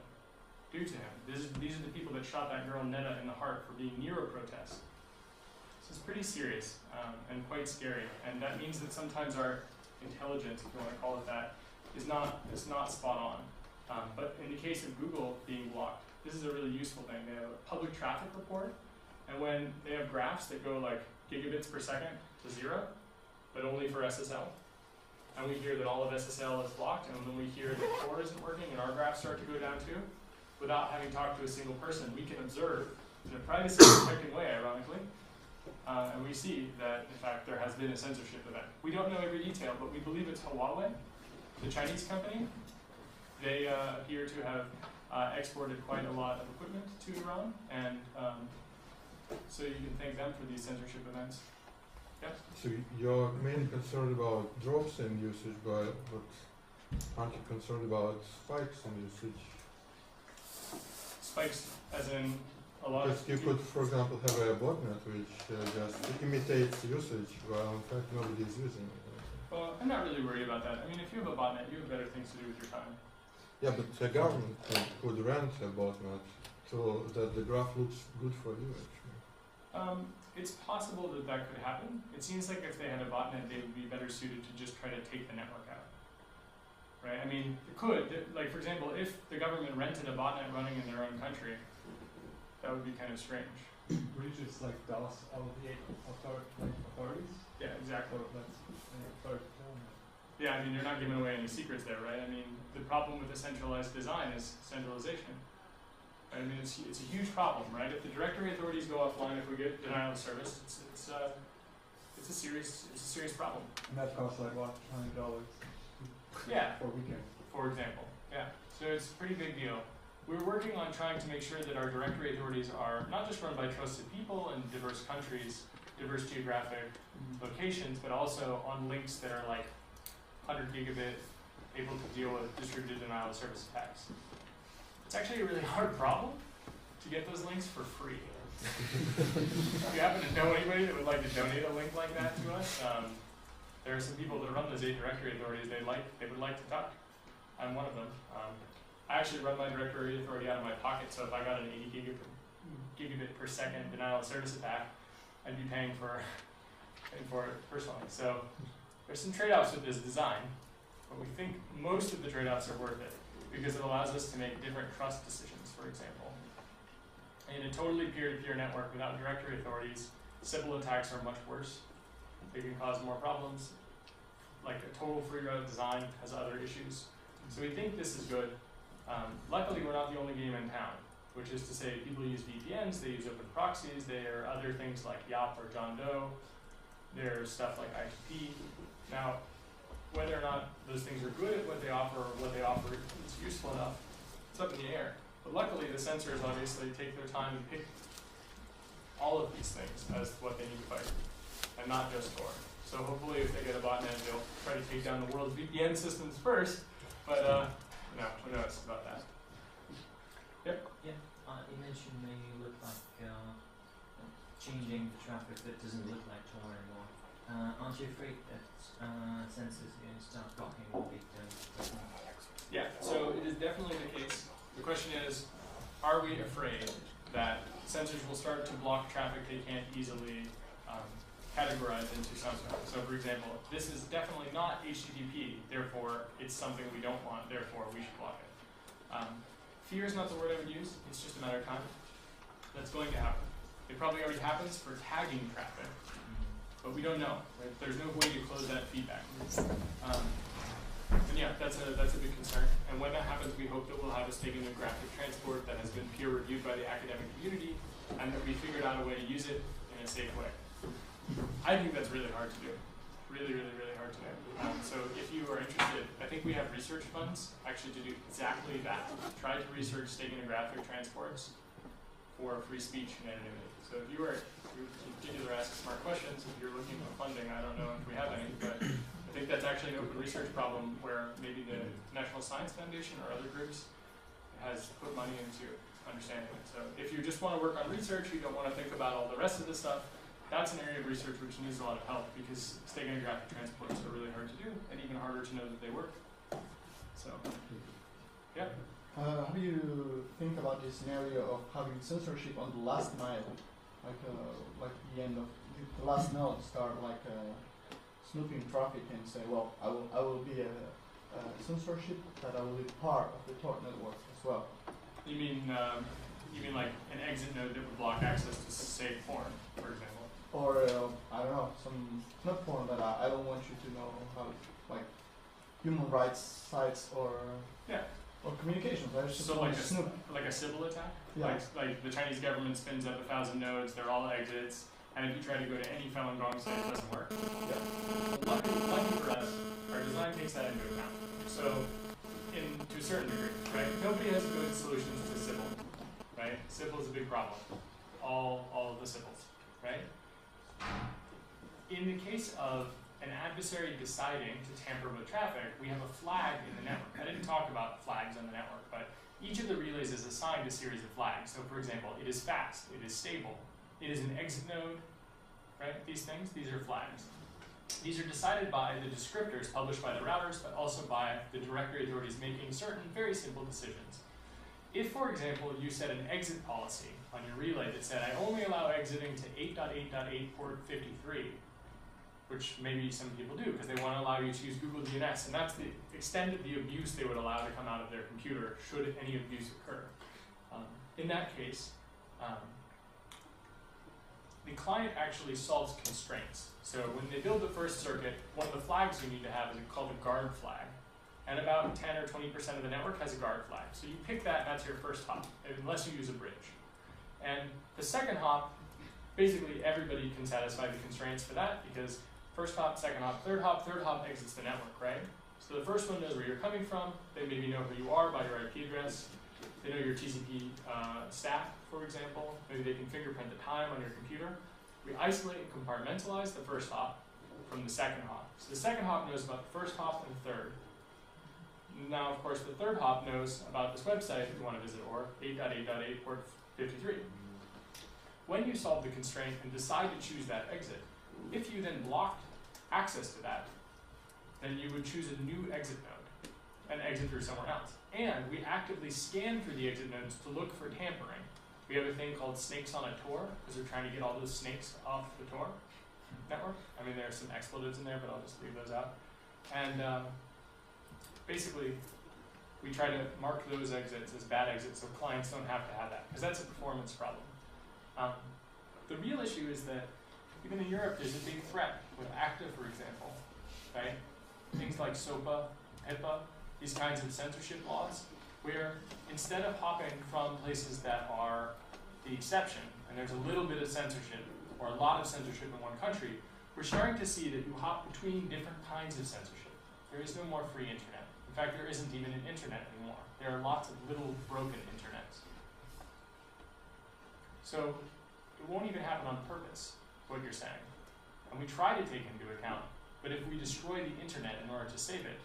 do to him? These are the people that shot that girl Netta in the heart for being near a protest. So it's pretty serious and quite scary. And that means that sometimes our intelligence, if you want to call it that, is not spot on. But in the case of Google being blocked, this is a really useful thing. They have a public traffic report, and when they have graphs that go like gigabits per second to 0, but only for SSL, and we hear that all of SSL is blocked, and when we hear that Tor isn't working and our graphs start to go down too, without having talked to a single person, we can observe in a privacy-protected way, ironically, and we see that, in fact, there has been a censorship event. We don't know every detail, but we believe it's Huawei, the Chinese company. They appear to have exported quite a lot of equipment to Iran, and so you can thank them for these censorship events. Yeah? So you're mainly concerned about drops in usage, but aren't you concerned about spikes in usage? Spikes, as in a lot of... You could, for example, have a botnet which just imitates usage, while in fact nobody is using it. Well, I'm not really worried about that. I mean, if you have a botnet, you have better things to do with your time. Yeah, but the government could rent a botnet so that the graph looks good for you, actually. It's possible that that could happen. It seems like if they had a botnet, they would be better suited to just try to take the network out. Right? I mean, it could. Like, for example, if the government rented a botnet running in their own country, that would be kind of strange. Would you just like DOS all the authorities? Yeah, exactly. Or that's authority. Yeah, I mean, you're not giving away any secrets there, right? I mean, the problem with a centralized design is centralization. I mean, it's a huge problem, right? If the directory authorities go offline, if we get denial of service, it's a serious problem. And that costs like what, $20? Yeah. For a weekend. For example, yeah. So it's a pretty big deal. We're working on trying to make sure that our directory authorities are not just run by trusted people in diverse countries, diverse geographic locations, but also on links that are like 100 gigabit, able to deal with distributed denial of service attacks. It's actually a really hard problem to get those links for free. If you happen to know anybody that would like to donate a link like that to us, there are some people that run those 8 directory authorities they would like to talk. I'm one of them. I actually run my directory authority out of my pocket, so if I got an 80 gigabit per second denial of service attack, I'd be paying for it personally. So there's some trade-offs with this design, but we think most of the trade-offs are worth it because it allows us to make different trust decisions, for example. In a totally peer-to-peer network without directory authorities, Sybil attacks are much worse. They can cause more problems. Like a total free route design has other issues. So we think this is good. Luckily, we're not the only game in town, which is to say people use VPNs, they use open proxies, there are other things like Yop or John Doe, there's stuff like ITP. Now, whether or not those things are good at what they offer or what they offer is useful enough, it's up in the air. But luckily, the censors obviously take their time and pick all of these things as what they need to fight, and not just Tor. So hopefully if they get a botnet, they'll try to take down the world's VPN systems first, but no, who knows about that. Yep. Yeah, you mentioned maybe look like changing the traffic that doesn't look like Tor anymore. Aren't you afraid that sensors are going to start blocking what we don't? Yeah, so it is definitely the case. The question is, are we afraid that sensors will start to block traffic they can't easily categorize into something? So for example, this is definitely not HTTP, therefore it's something we don't want, therefore we should block it. Fear is not the word I would use, it's just a matter of time. That's going to happen. It probably already happens for tagging traffic, but we don't know. Right? There's no way to close that feedback. And yeah, that's a big concern. And when that happens, we hope that we'll have a steganographic transport that has been peer reviewed by the academic community, and that we figured out a way to use it in a safe way. I think that's really hard to do. Really, really, really hard to do. So if you are interested, I think we have research funds actually to do exactly that. Try to research steganographic transports for free speech and anonymity. So if you are continue to ask smart questions, if you're looking for funding, I don't know if we have any, but I think that's actually an open research problem where maybe the National Science Foundation or other groups has put money into understanding it. So if you just want to work on research, you don't want to think about all the rest of the stuff, that's an area of research which needs a lot of help because steganographic transports are really hard to do and even harder to know that they work. So, yeah. How do you think about this scenario of having censorship on the last mile, like the end of the last node start snooping traffic and say, well, I will be a censorship that I will be part of the Tor network as well. You mean like an exit node that would block access to say porn, for example? Or I don't know, not porn, but I don't want you to know how like human rights sites or communications. I just so want like to snoop. Like a Sybil attack? Yeah. Like the Chinese government spins up 1,000 nodes, they're all exits, and if you try to go to any Falun Gong site, it doesn't work. Yeah. Lucky for us, our design takes that into account. So, to a certain degree, right? Nobody has good solutions to Sybil, right? Sybil is a big problem. All of the Sybils, right? In the case of an adversary deciding to tamper with traffic, we have a flag in the network. I didn't talk about flags on the network, but each of the relays is assigned a series of flags. So for example, it is fast, it is stable, it is an exit node, right? These things, these are flags. These are decided by the descriptors published by the routers, but also by the directory authorities making certain very simple decisions. if, for example, you set an exit policy on your relay that said, I only allow exiting to 8.8.8 port 53, which maybe some people do because they want to allow you to use Google DNS, and that's the extent of the abuse they would allow to come out of their computer should any abuse occur. In that case, the client actually solves constraints. So when they build the first circuit, one of the flags you need to have is called a guard flag. And about 10 or 20% of the network has a guard flag. So you pick that, that's your first hop, unless you use a bridge. And the second hop, basically everybody can satisfy the constraints for that because first hop, third hop exits the network, right? So the first one knows where you're coming from. They maybe know who you are by your IP address. They know your TCP stack, for example. Maybe they can fingerprint the time on your computer. We isolate and compartmentalize the first hop from the second hop. So the second hop knows about the first hop and the third. Now, of course, the third hop knows about this website if you want to visit, or 8.8.8 port 53. When you solve the constraint and decide to choose that exit, if you then blocked access to that, then you would choose a new exit node and exit through somewhere else. And we actively scan through the exit nodes to look for tampering. We have a thing called snakes on a Tor, because we're trying to get all those snakes off the Tor network. I mean, there are some expletives in there, but I'll just leave those out. And basically, we try to mark those exits as bad exits so clients don't have to have that, because that's a performance problem. The real issue is that even in Europe, there's a big threat with ACTA, for example, right? Things like SOPA, HIPAA, these kinds of censorship laws, where instead of hopping from places that are the exception, and there's a little bit of censorship, or a lot of censorship in one country, we're starting to see that you hop between different kinds of censorship. There is no more free internet. In fact, there isn't even an internet anymore. There are lots of little broken internets. So it won't even happen on purpose, what you're saying. And we try to take into account, but if we destroy the internet in order to save it,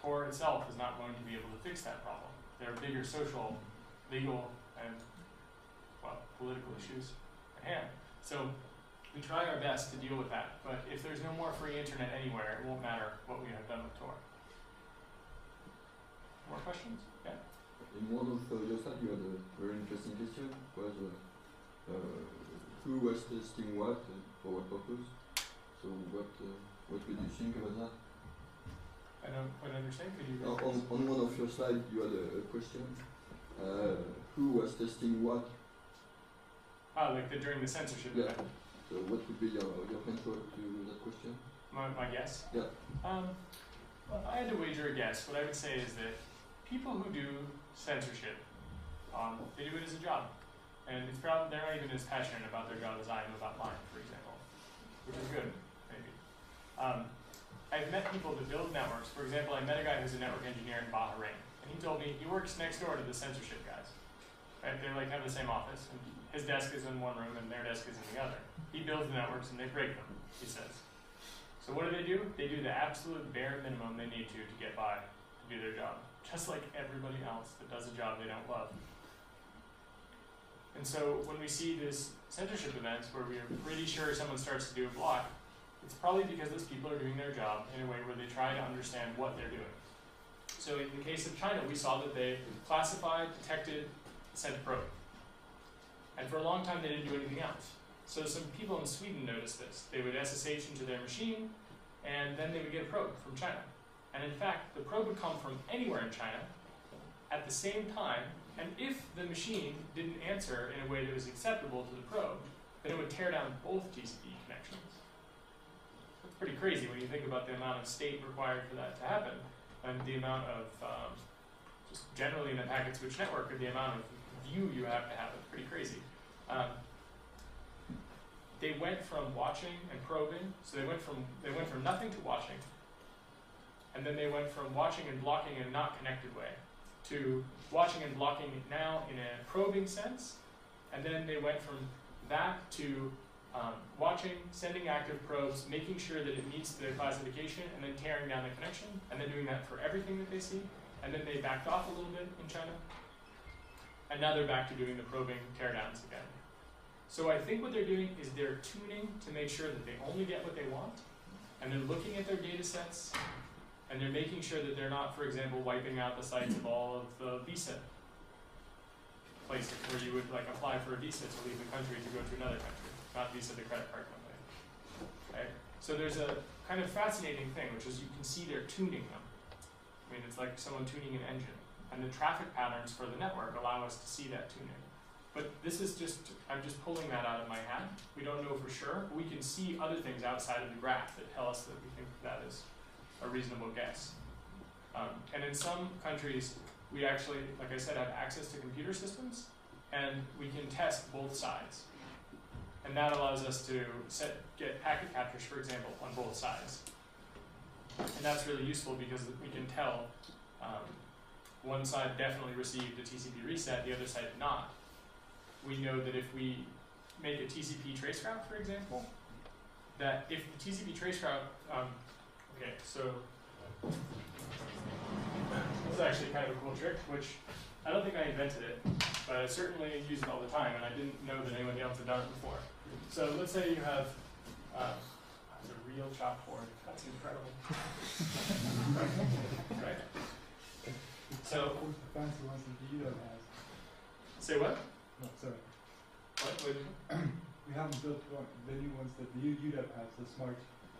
Tor itself is not going to be able to fix that problem. There are bigger social, legal, and, well, political issues at hand. So we try our best to deal with that, but if there's no more free internet anywhere, it won't matter what we have done with Tor. More questions? Yeah? In one of your slides, you had a very interesting question. Was who was testing what and for what purpose? So what would you think about that? I don't quite understand. Could you on one of your slides, you had a question. Who was testing what? Like during the censorship event. So what would be your answer to that question? My guess? Yeah. Well, if I had to wager a guess, what I would say is that people who do censorship, they do it as a job. And it's probably, they're not even as passionate about their job as I am about mine, for example, which is good, maybe. I've met people that build networks. For example, I met a guy who's a network engineer in Bahrain, and he told me he works next door to the censorship guys. Right? They like have the same office, and his desk is in one room and their desk is in the other. He builds the networks and they break them, he says. So what do? They do the absolute bare minimum they need to get by, to do their job, just like everybody else that does a job they don't love. And so when we see this censorship events where we are pretty sure someone starts to do a block, it's probably because those people are doing their job in a way where they try to understand what they're doing. So in the case of China, we saw that they classified, detected, sent a probe. And for a long time, they didn't do anything else. So some people in Sweden noticed this. They would SSH into their machine, and then they would get a probe from China. And in fact, the probe would come from anywhere in China at the same time, and if the machine didn't answer in a way that was acceptable to the probe, then it would tear down both TCP connections. That's pretty crazy when you think about the amount of state required for that to happen, and the amount of, just generally in a packet switch network, or the amount of view you have to have. It's pretty crazy. They went from watching and probing, so they went from nothing to watching, and then they went from watching and blocking in a not connected way to watching and blocking now in a probing sense, and then they went from that to watching, sending active probes, making sure that it meets the classification, and then tearing down the connection, and then doing that for everything that they see, and then they backed off a little bit in China, and now they're back to doing the probing teardowns again. So I think what they're doing is they're tuning to make sure that they only get what they want, and they're looking at their data sets, and they're making sure that they're not, for example, wiping out the sites of all of the Visa places where you would like apply for a visa to leave the country to go to another country, not visa the credit card company. Right? So there's a kind of fascinating thing, which is you can see they're tuning them. I mean, it's like someone tuning an engine. And the traffic patterns for the network allow us to see that tuning. But this is just, I'm just pulling that out of my hat. We don't know for sure. We can see other things outside of the graph that tell us that we think that is a reasonable guess. And in some countries, we actually, like I said, have access to computer systems, and we can test both sides. And that allows us to get packet captures, for example, on both sides. And that's really useful because we can tell one side definitely received a TCP reset, the other side did not. We know that if we make a TCP traceroute, for example, that if the TCP traceroute, okay, so this is actually kind of a cool trick, which I don't think I invented it, but I certainly use it all the time, and I didn't know that anyone else had done it before. So let's say you have it's a real chalkboard. That's incredible. Right? So, the fancy ones that the UW has. say what? No, sorry. What? We haven't built the new ones that the UW has, the smart.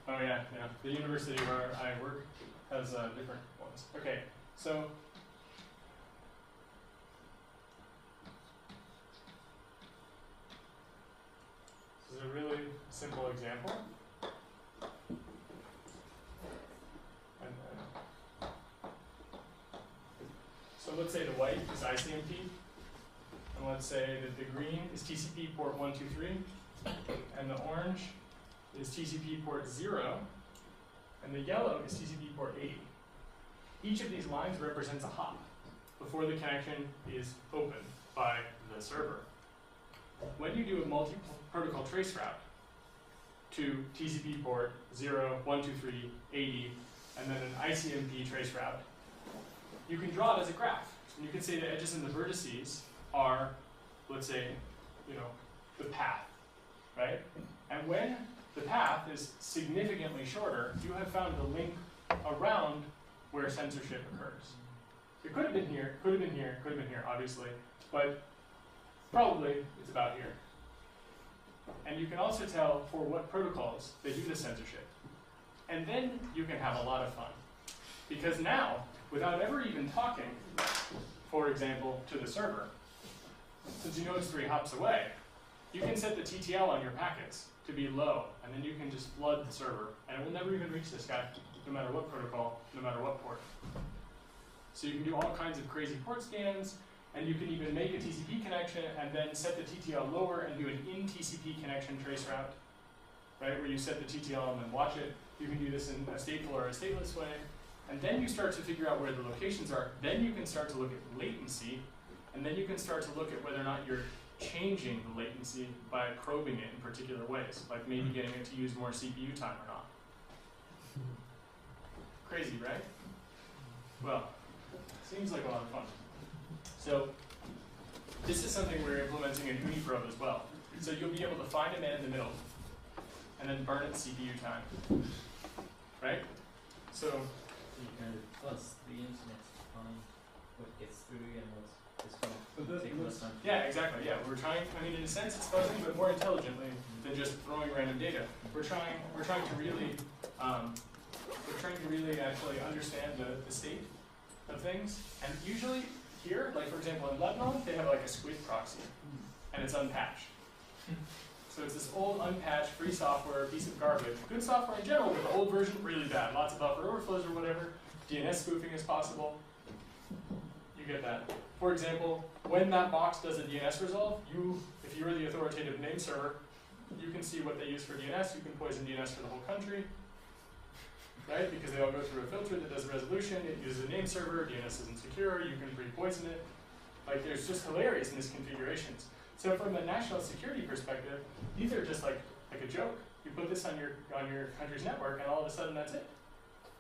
Oh yeah. The university where I work has different ones. Okay, so this is a really simple example. So let's say the white is ICMP, and let's say that the green is TCP port 123, and the orange is TCP port 0, and the yellow is TCP port 80. Each of these lines represents a hop before the connection is opened by the server. When you do a multi-protocol traceroute to TCP port 0, 123, 80, and then an ICMP traceroute, you can draw it as a graph. And you can say the edges and the vertices are, let's say, the path, right? And when the path is significantly shorter, you have found the link around where censorship occurs. It could have been here, could have been here, could have been here, obviously, but probably it's about here. And you can also tell for what protocols they do the censorship. And then you can have a lot of fun. Because now, without ever even talking, for example, to the server, since you know it's 3 hops away, you can set the TTL on your packets to be low, and then you can just flood the server, and it will never even reach this guy, no matter what protocol, no matter what port. So you can do all kinds of crazy port scans, and you can even make a TCP connection and then set the TTL lower and do an in-TCP connection traceroute, right, where you set the TTL and then watch it. You can do this in a stateful or a stateless way. And then you start to figure out where the locations are. Then you can start to look at latency, and then you can start to look at whether or not you're changing the latency by probing it in particular ways, like maybe getting it to use more CPU time or not. Crazy, right? Well, seems like a lot of fun. So this is something we're implementing in univ as well. So you'll be able to find a man in the middle, and then burn its CPU time, right? So you can plus the internet to find what gets through and what is going to take less time. yeah, exactly. Yeah, we're trying. I mean, in a sense, it's fuzzing, but more intelligently than just throwing random data. We're trying to really actually understand the state of things. And usually here, like for example in Lebanon, they have like a squid proxy, and it's unpatched. So it's this old, unpatched, free software, piece of garbage. Good software in general, but the old version, really bad. Lots of buffer overflows or whatever. DNS spoofing is possible. You get that. For example, when that box does a DNS resolve, if you're the authoritative name server, you can see what they use for DNS. You can poison DNS for the whole country, right? Because they all go through a filter that does a resolution. It uses a name server. DNS isn't secure. You can pre-poison it. Like, there's just hilarious misconfigurations. So from a national security perspective, these are just like a joke. You put this on your country's network, and all of a sudden that's it.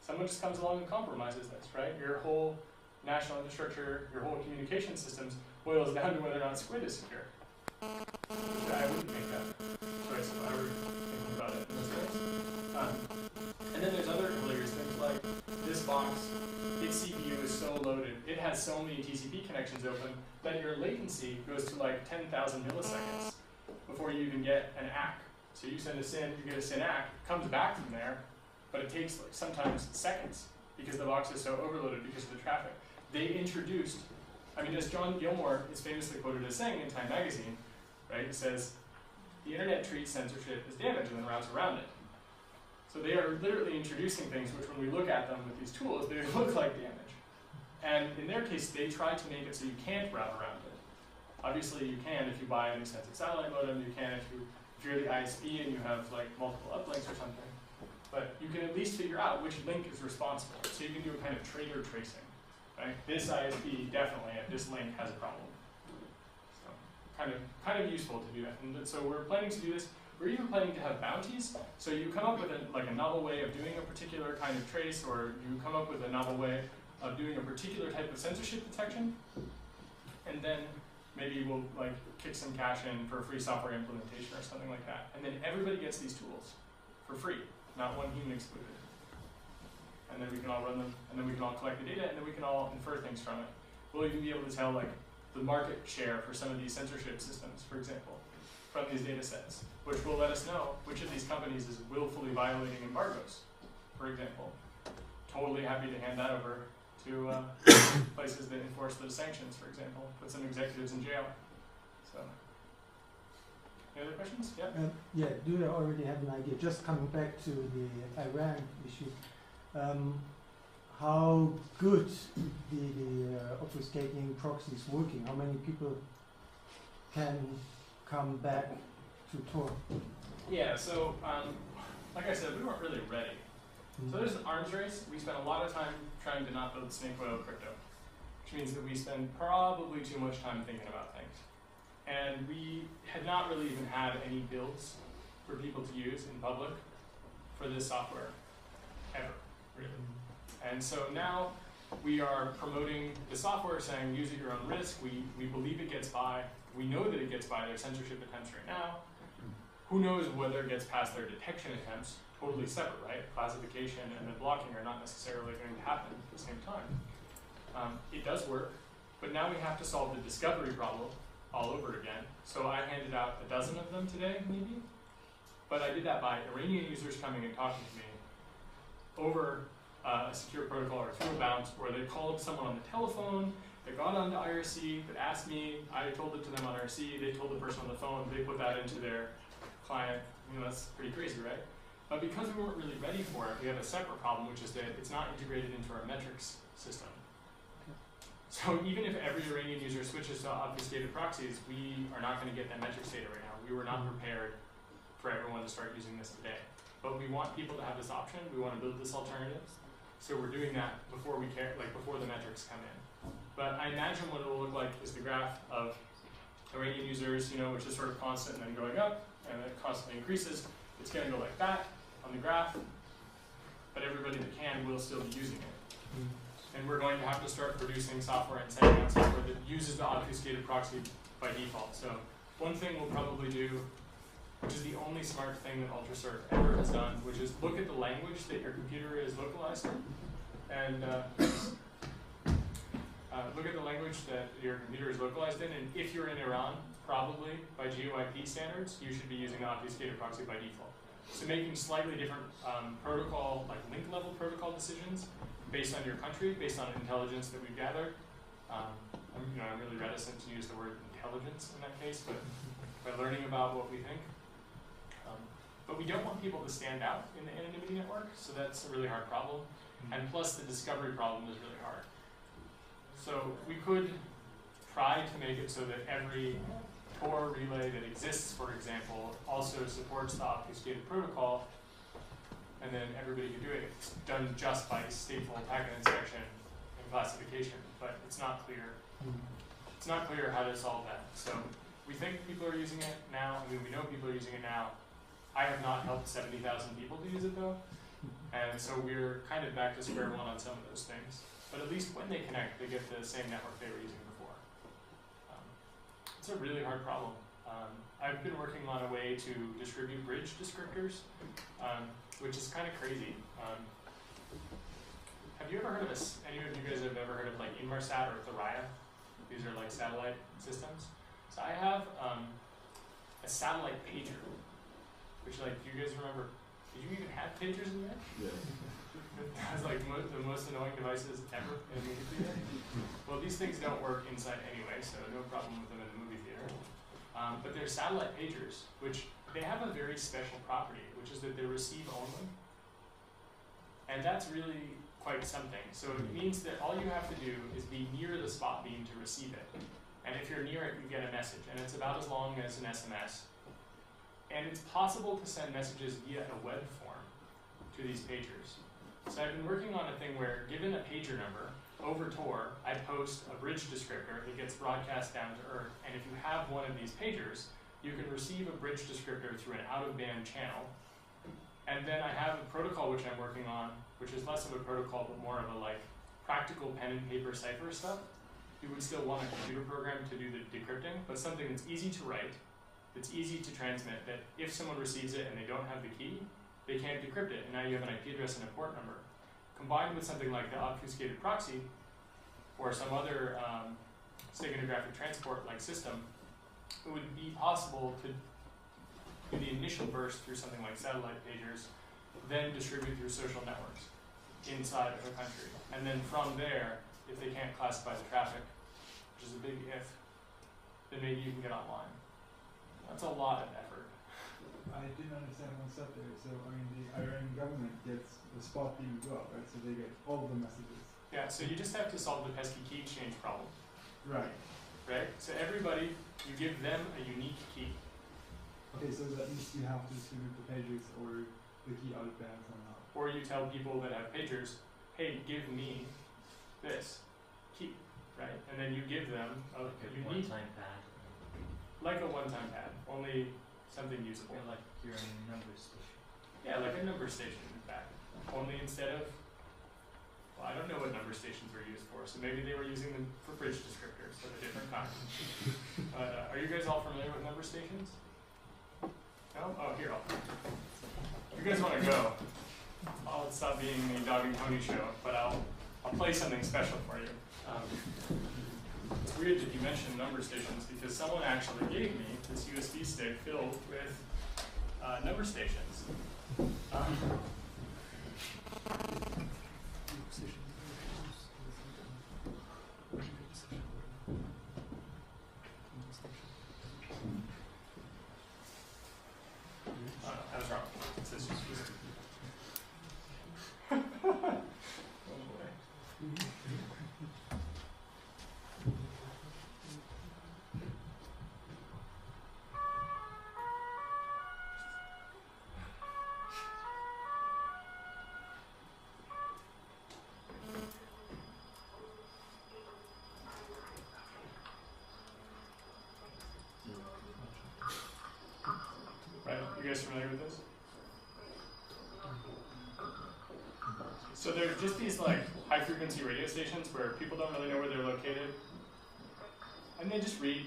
Someone just comes along and compromises this, right? Your whole national infrastructure, your whole communication systems boils down to whether or not Squid is secure. I wouldn't make that choice if I were thinking about it in this case. And then there's other hilarious things like this box, its CPU is so loaded it has so many TCP connections open that your latency goes to like 10,000 milliseconds before you even get an ACK. So you send a SYN, you get a SYN ACK, it comes back from there, but it takes like sometimes seconds because the box is so overloaded because of the traffic. They introduced, I mean, as John Gilmore is famously quoted as saying in Time magazine, right, it says, the internet treats censorship as damage and then routes around it. So they are literally introducing things which when we look at them with these tools, they look like damage. And in their case, they try to make it so you can't route around it. Obviously you can if you buy an expensive satellite modem, you can if you're the ISP and you have like multiple uplinks or something. But you can at least figure out which link is responsible. So you can do a kind of traitor tracing. Right? This ISP definitely at this link has a problem. So kind of useful to do that. And so we're planning to do this. We're even planning to have bounties. So you come up with a novel way of doing a particular kind of trace, or you come up with a novel way of doing a particular type of censorship detection, and then maybe we'll like kick some cash in for free software implementation or something like that. And then everybody gets these tools for free, not one human excluded. And then we can all run them, and then we can all collect the data, and then we can all infer things from it. We'll even be able to tell like the market share for some of these censorship systems, for example, from these data sets, which will let us know which of these companies is willfully violating embargoes, for example. Totally happy to hand that over to places that enforce those sanctions, for example, put some executives in jail. So, any other questions? Yeah? Yeah, do you already have an idea? Just coming back to the Iran issue, how good the obfuscating proxy is working? How many people can come back to Tor? Yeah, so like I said, we weren't really ready. So there's an arms race. We spent a lot of time trying to not build snake oil crypto, which means that we spend probably too much time thinking about things. And we had not really even had any builds for people to use in public for this software, ever, really. And so now we are promoting the software, saying use at your own risk. We believe it gets by. We know that it gets by their censorship attempts right now. Who knows whether it gets past their detection attempts? Totally separate, right? Classification and then blocking are not necessarily going to happen at the same time. It does work, but now we have to solve the discovery problem all over again. So I handed out a dozen of them today, maybe. But I did that by Iranian users coming and talking to me over a secure protocol or through a bounce, or they called someone on the telephone, they got onto IRC, that asked me, I told it to them on IRC, they told the person on the phone, they put that into their client. You know, that's pretty crazy, right? But because we weren't really ready for it, we have a separate problem, which is that it's not integrated into our metrics system. So even if every Iranian user switches to obfuscated proxies, we are not going to get that metrics data right now. We were not prepared for everyone to start using this today. But we want people to have this option. We want to build this alternative. So we're doing that before we care, like before the metrics come in. But I imagine what it will look like is the graph of Iranian users, you know, which is sort of constant and then going up, and it constantly increases. It's going to go like that on the graph, but everybody that can will still be using it. And we're going to have to start producing software and sending out software that uses the obfuscated proxy by default. So one thing we'll probably do, which is the only smart thing that UltraCert ever has done, which is look at the language that your computer is localized in, and look at the language that your computer is localized in, and if you're in Iran, probably by GOIP standards, you should be using the obfuscated proxy by default. So making slightly different protocol, like link level protocol decisions based on your country, based on intelligence that we've gathered. I'm really reticent to use the word intelligence in that case, but by learning about what we think. But we don't want people to stand out in the anonymity network, so that's a really hard problem. And plus the discovery problem is really hard. So we could try to make it so that every Tor relay that exists, for example, also supports the obfuscated protocol, and then everybody can do it. It's done just by stateful packet inspection and classification, but it's not clear. It's not clear how to solve that. So we think people are using it now. I mean, we know people are using it now. I have not helped 70,000 people to use it though, and so we're kind of back to square one on some of those things. But at least when they connect, they get the same network they were using before. It's a really hard problem. I've been working on a way to distribute bridge descriptors, which is kind of crazy. Have have you ever heard of any of you guys have ever heard of like Inmarsat or Thuraya? These are like satellite systems. So I have a satellite pager, which like, do you guys remember, did you even have pagers in there? Yeah. That was like the most annoying devices ever in a movie theater. Well, these things don't work inside anyway, so no problem with them in the movie theater. But they're satellite pagers, which they have a very special property, which is that they're receive only. And that's really quite something. So it means that all you have to do is be near the spot beam to receive it. And if you're near it, you get a message. And it's about as long as an SMS. And it's possible to send messages via a web form to these pagers. So I've been working on a thing where, given a pager number, over Tor, I post a bridge descriptor that gets broadcast down to Earth. And if you have one of these pagers, you can receive a bridge descriptor through an out-of-band channel. And then I have a protocol which I'm working on, which is less of a protocol, but more of a like practical pen and paper cipher stuff. You would still want a computer program to do the decrypting, but something that's easy to write, that's easy to transmit, that if someone receives it and they don't have the key, they can't decrypt it, and now you have an IP address and a port number. Combined with something like the obfuscated proxy, or some other steganographic transport like system, it would be possible to do the initial burst through something like satellite pagers, then distribute through social networks inside of a country. And then from there, if they can't classify the traffic, which is a big if, then maybe you can get online. That's a lot of effort. I didn't understand one step there. So, I mean, the Iranian government gets the spot beam as well, right? So they get all the messages. Yeah, so you just have to solve the pesky key exchange problem. Right. Right? So everybody, you give them a unique key. Okay, so that means you have to distribute the pagers or the key out of band somehow. Or you tell people that have pagers, hey, give me this key, right? And then you give them a unique, one-time pad. like a one-time pad, only something usable. Like your number station. Yeah, like a number station, in fact. Only instead of, well, I don't know what number stations were used for, so maybe they were using them for bridge descriptors of a different kind. But are you guys all familiar with number stations? No? Oh, here, if you guys want to go, I'll stop being the dog and pony show, but I'll play something special for you. It's weird that you mentioned number stations because someone actually gave me this USB stick filled with number stations. I was wrong. It says USB. Oh boy. Right, you guys familiar with this? So there are just these like high frequency radio stations where people don't really know where they're located. And they just read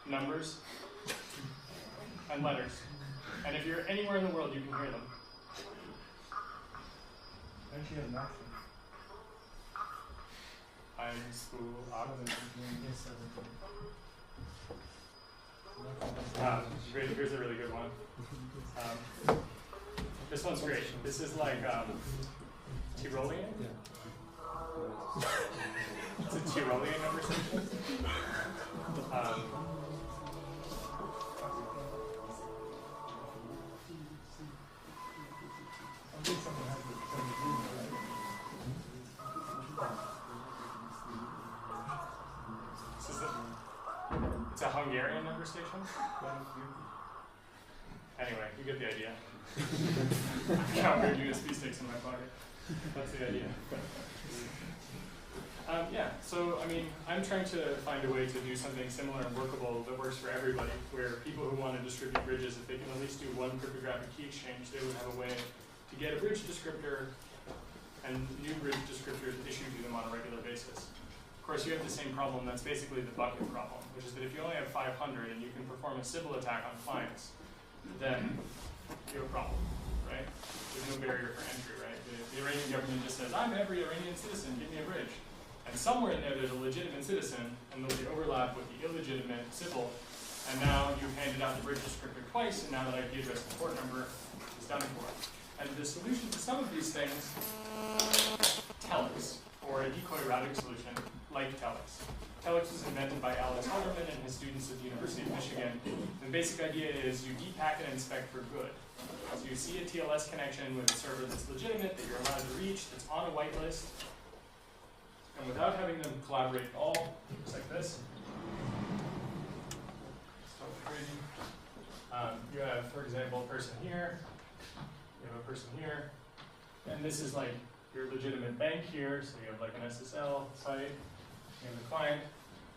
numbers and letters. And if you're anywhere in the world, you can hear them. And she has an accent. I'm school here's a really good one. This one's great. This is like Tyrolean. It's a Tyrolean number station. It's a Hungarian number station. Anyway, you get the idea. I got weird USB sticks in my pocket. That's the idea. Yeah, so I mean, I'm trying to find a way to do something similar and workable that works for everybody, where people who want to distribute bridges, if they can at least do one cryptographic key exchange, they would have a way to get a bridge descriptor and new bridge descriptors issued to them on a regular basis. Of course, you have the same problem, that's basically the bucket problem, which is that if you only have 500 and you can perform a Sybil attack on clients, then you have a problem, right? right? There's no barrier for entry, right? The Iranian government just says, I'm every Iranian citizen, give me a bridge. And somewhere in there, there's a legitimate citizen, and there'll be overlap with the illegitimate civil. And now you've handed out the bridge descriptor twice, and now that IP address and port number is done for. And the solution to some of these things, telex, or a decoy routing solution like telex. Telex was invented by Alex Halderman and his students at the University of Michigan. The basic idea is you depack and inspect for good. So you see a TLS connection with a server that's legitimate, that you're allowed to reach, that's on a whitelist, and without having them collaborate at all, just like this. You have, for example, a person here, you have a person here, and this is like your legitimate bank here, so you have like an SSL site, you have the client,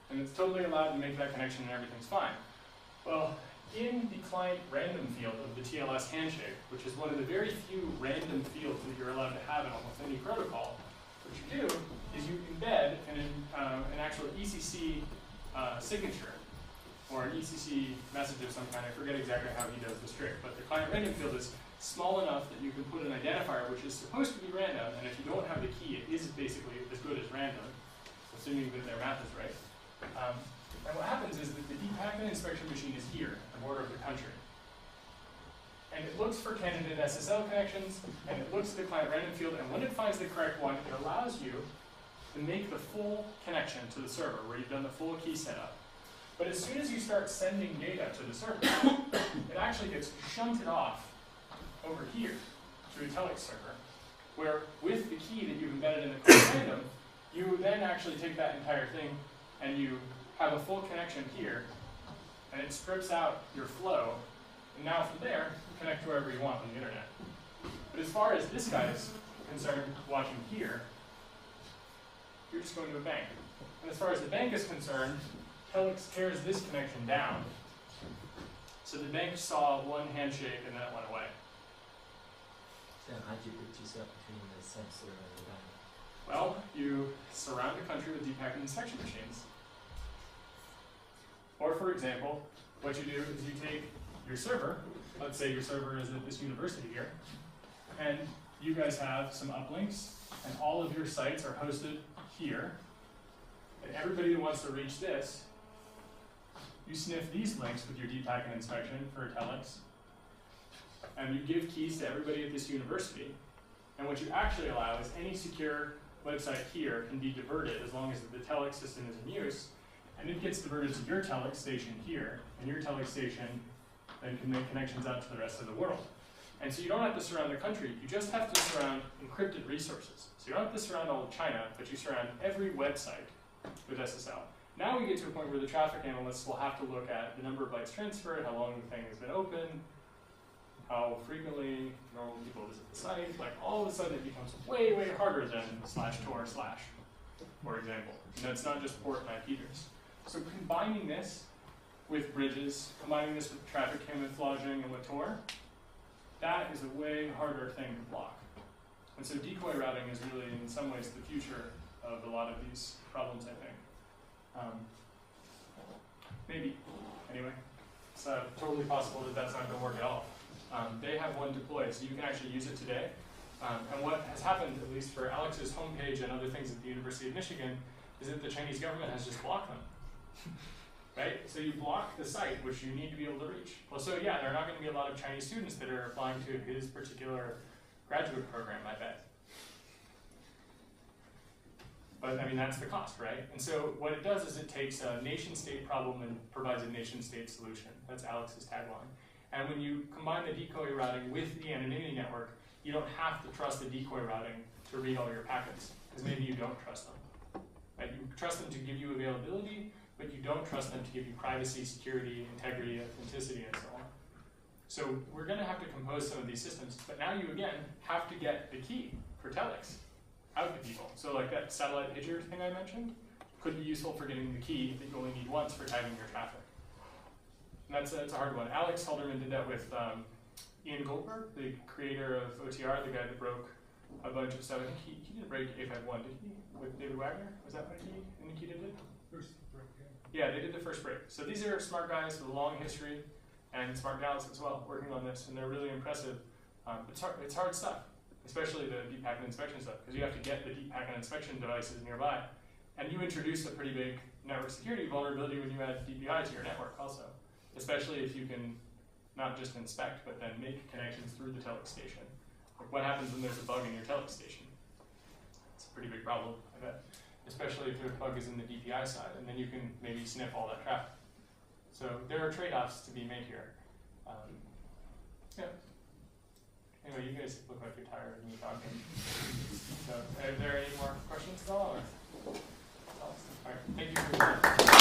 and it's totally allowed to make that connection and everything's fine. Well, in the client random field of the TLS handshake, which is one of the very few random fields that you're allowed to have in almost any protocol, what you do is you embed an actual ECC signature, or an ECC message of some kind. I forget exactly how he does this trick, but the client random field is small enough that you can put an identifier which is supposed to be random, and if you don't have the key, it is basically as good as random, assuming that their math is right. And what happens is that the depackment inspection machine is here, at the border of the country. And it looks for candidate SSL connections, and it looks at the client random field, and when it finds the correct one, it allows you to make the full connection to the server, where you've done the full key setup. But as soon as you start sending data to the server, it actually gets shunted off over here to a telex server, where with the key that you've embedded in the client random, you then actually take that entire thing and you have a full connection here, and it strips out your flow, and now from there, you connect to wherever you want on the internet. But as far as this guy is concerned, watching here, you're just going to a bank. And as far as the bank is concerned, telex tears this connection down. So the bank saw one handshake and then it went away. So how do you put yourself between the sensor and the bank? Well, you surround the country with depackment inspection machines. Or for example, what you do is you take your server, let's say your server is at this university here, and you guys have some uplinks, and all of your sites are hosted here, and everybody who wants to reach this, you sniff these links with your depackment inspection for telex, and you give keys to everybody at this university, and what you actually allow is any secure website here can be diverted as long as the telex system is in use, and it gets diverted to your telex station here, and your telex station then can make connections out to the rest of the world. And so you don't have to surround the country, you just have to surround encrypted resources. So you don't have to surround all of China, but you surround every website with SSL. Now we get to a point where the traffic analysts will have to look at the number of bytes transferred, how long the thing has been open, how frequently normal people visit the site. Like all of a sudden it becomes way, way harder than /tor/, for example. And that's not just port and IP address. So combining this with bridges, combining this with traffic camouflaging and with Tor, that is a way harder thing to block. And so decoy routing is really, in some ways, the future of a lot of these problems, I think. Maybe. Anyway, it's totally possible that that's not going to work at all. They have one deployed, so you can actually use it today. And what has happened, at least for Alex's homepage and other things at the University of Michigan, is that the Chinese government has just blocked them. Right? So you block the site, which you need to be able to reach. Well, so yeah, there are not going to be a lot of Chinese students that are applying to his particular graduate program, I bet. But I mean, that's the cost, right? And so what it does is it takes a nation-state problem and provides a nation-state solution. That's Alex's tagline. And when you combine the decoy routing with the anonymity network, you don't have to trust the decoy routing to read all your packets, because maybe you don't trust them. Right? You trust them to give you availability, but you don't trust them to give you privacy, security, integrity, authenticity, and so on. So we're going to have to compose some of these systems, but now you, again, have to get the key for telex out to people. So like that satellite pager thing I mentioned could be useful for getting the key that you only need once for tagging your traffic. And that's a hard one. Alex Halderman did that with Ian Goldberg, the creator of OTR, the guy that broke a bunch of stuff. I think he didn't break 851, did he? With David Wagner? Was that what he and Nikita did? First break, Yeah, they did the first break. So these are smart guys with a long history, and smart gals as well, working on this, and they're really impressive. It's hard stuff, especially the deep packet inspection stuff, because you have to get the deep packet inspection devices nearby. And you introduce a pretty big network security vulnerability when you add DPI to your network also, especially if you can not just inspect, but then make connections through the telex station. Like what happens when there's a bug in your telex station? It's a pretty big problem, I bet, especially if the bug is in the DPI side, and then you can maybe sniff all that traffic. So there are trade-offs to be made here. Yeah. Anyway, you guys look like you're tired of me talking. So, are there any more questions at all? Or? All right. Thank you for your time.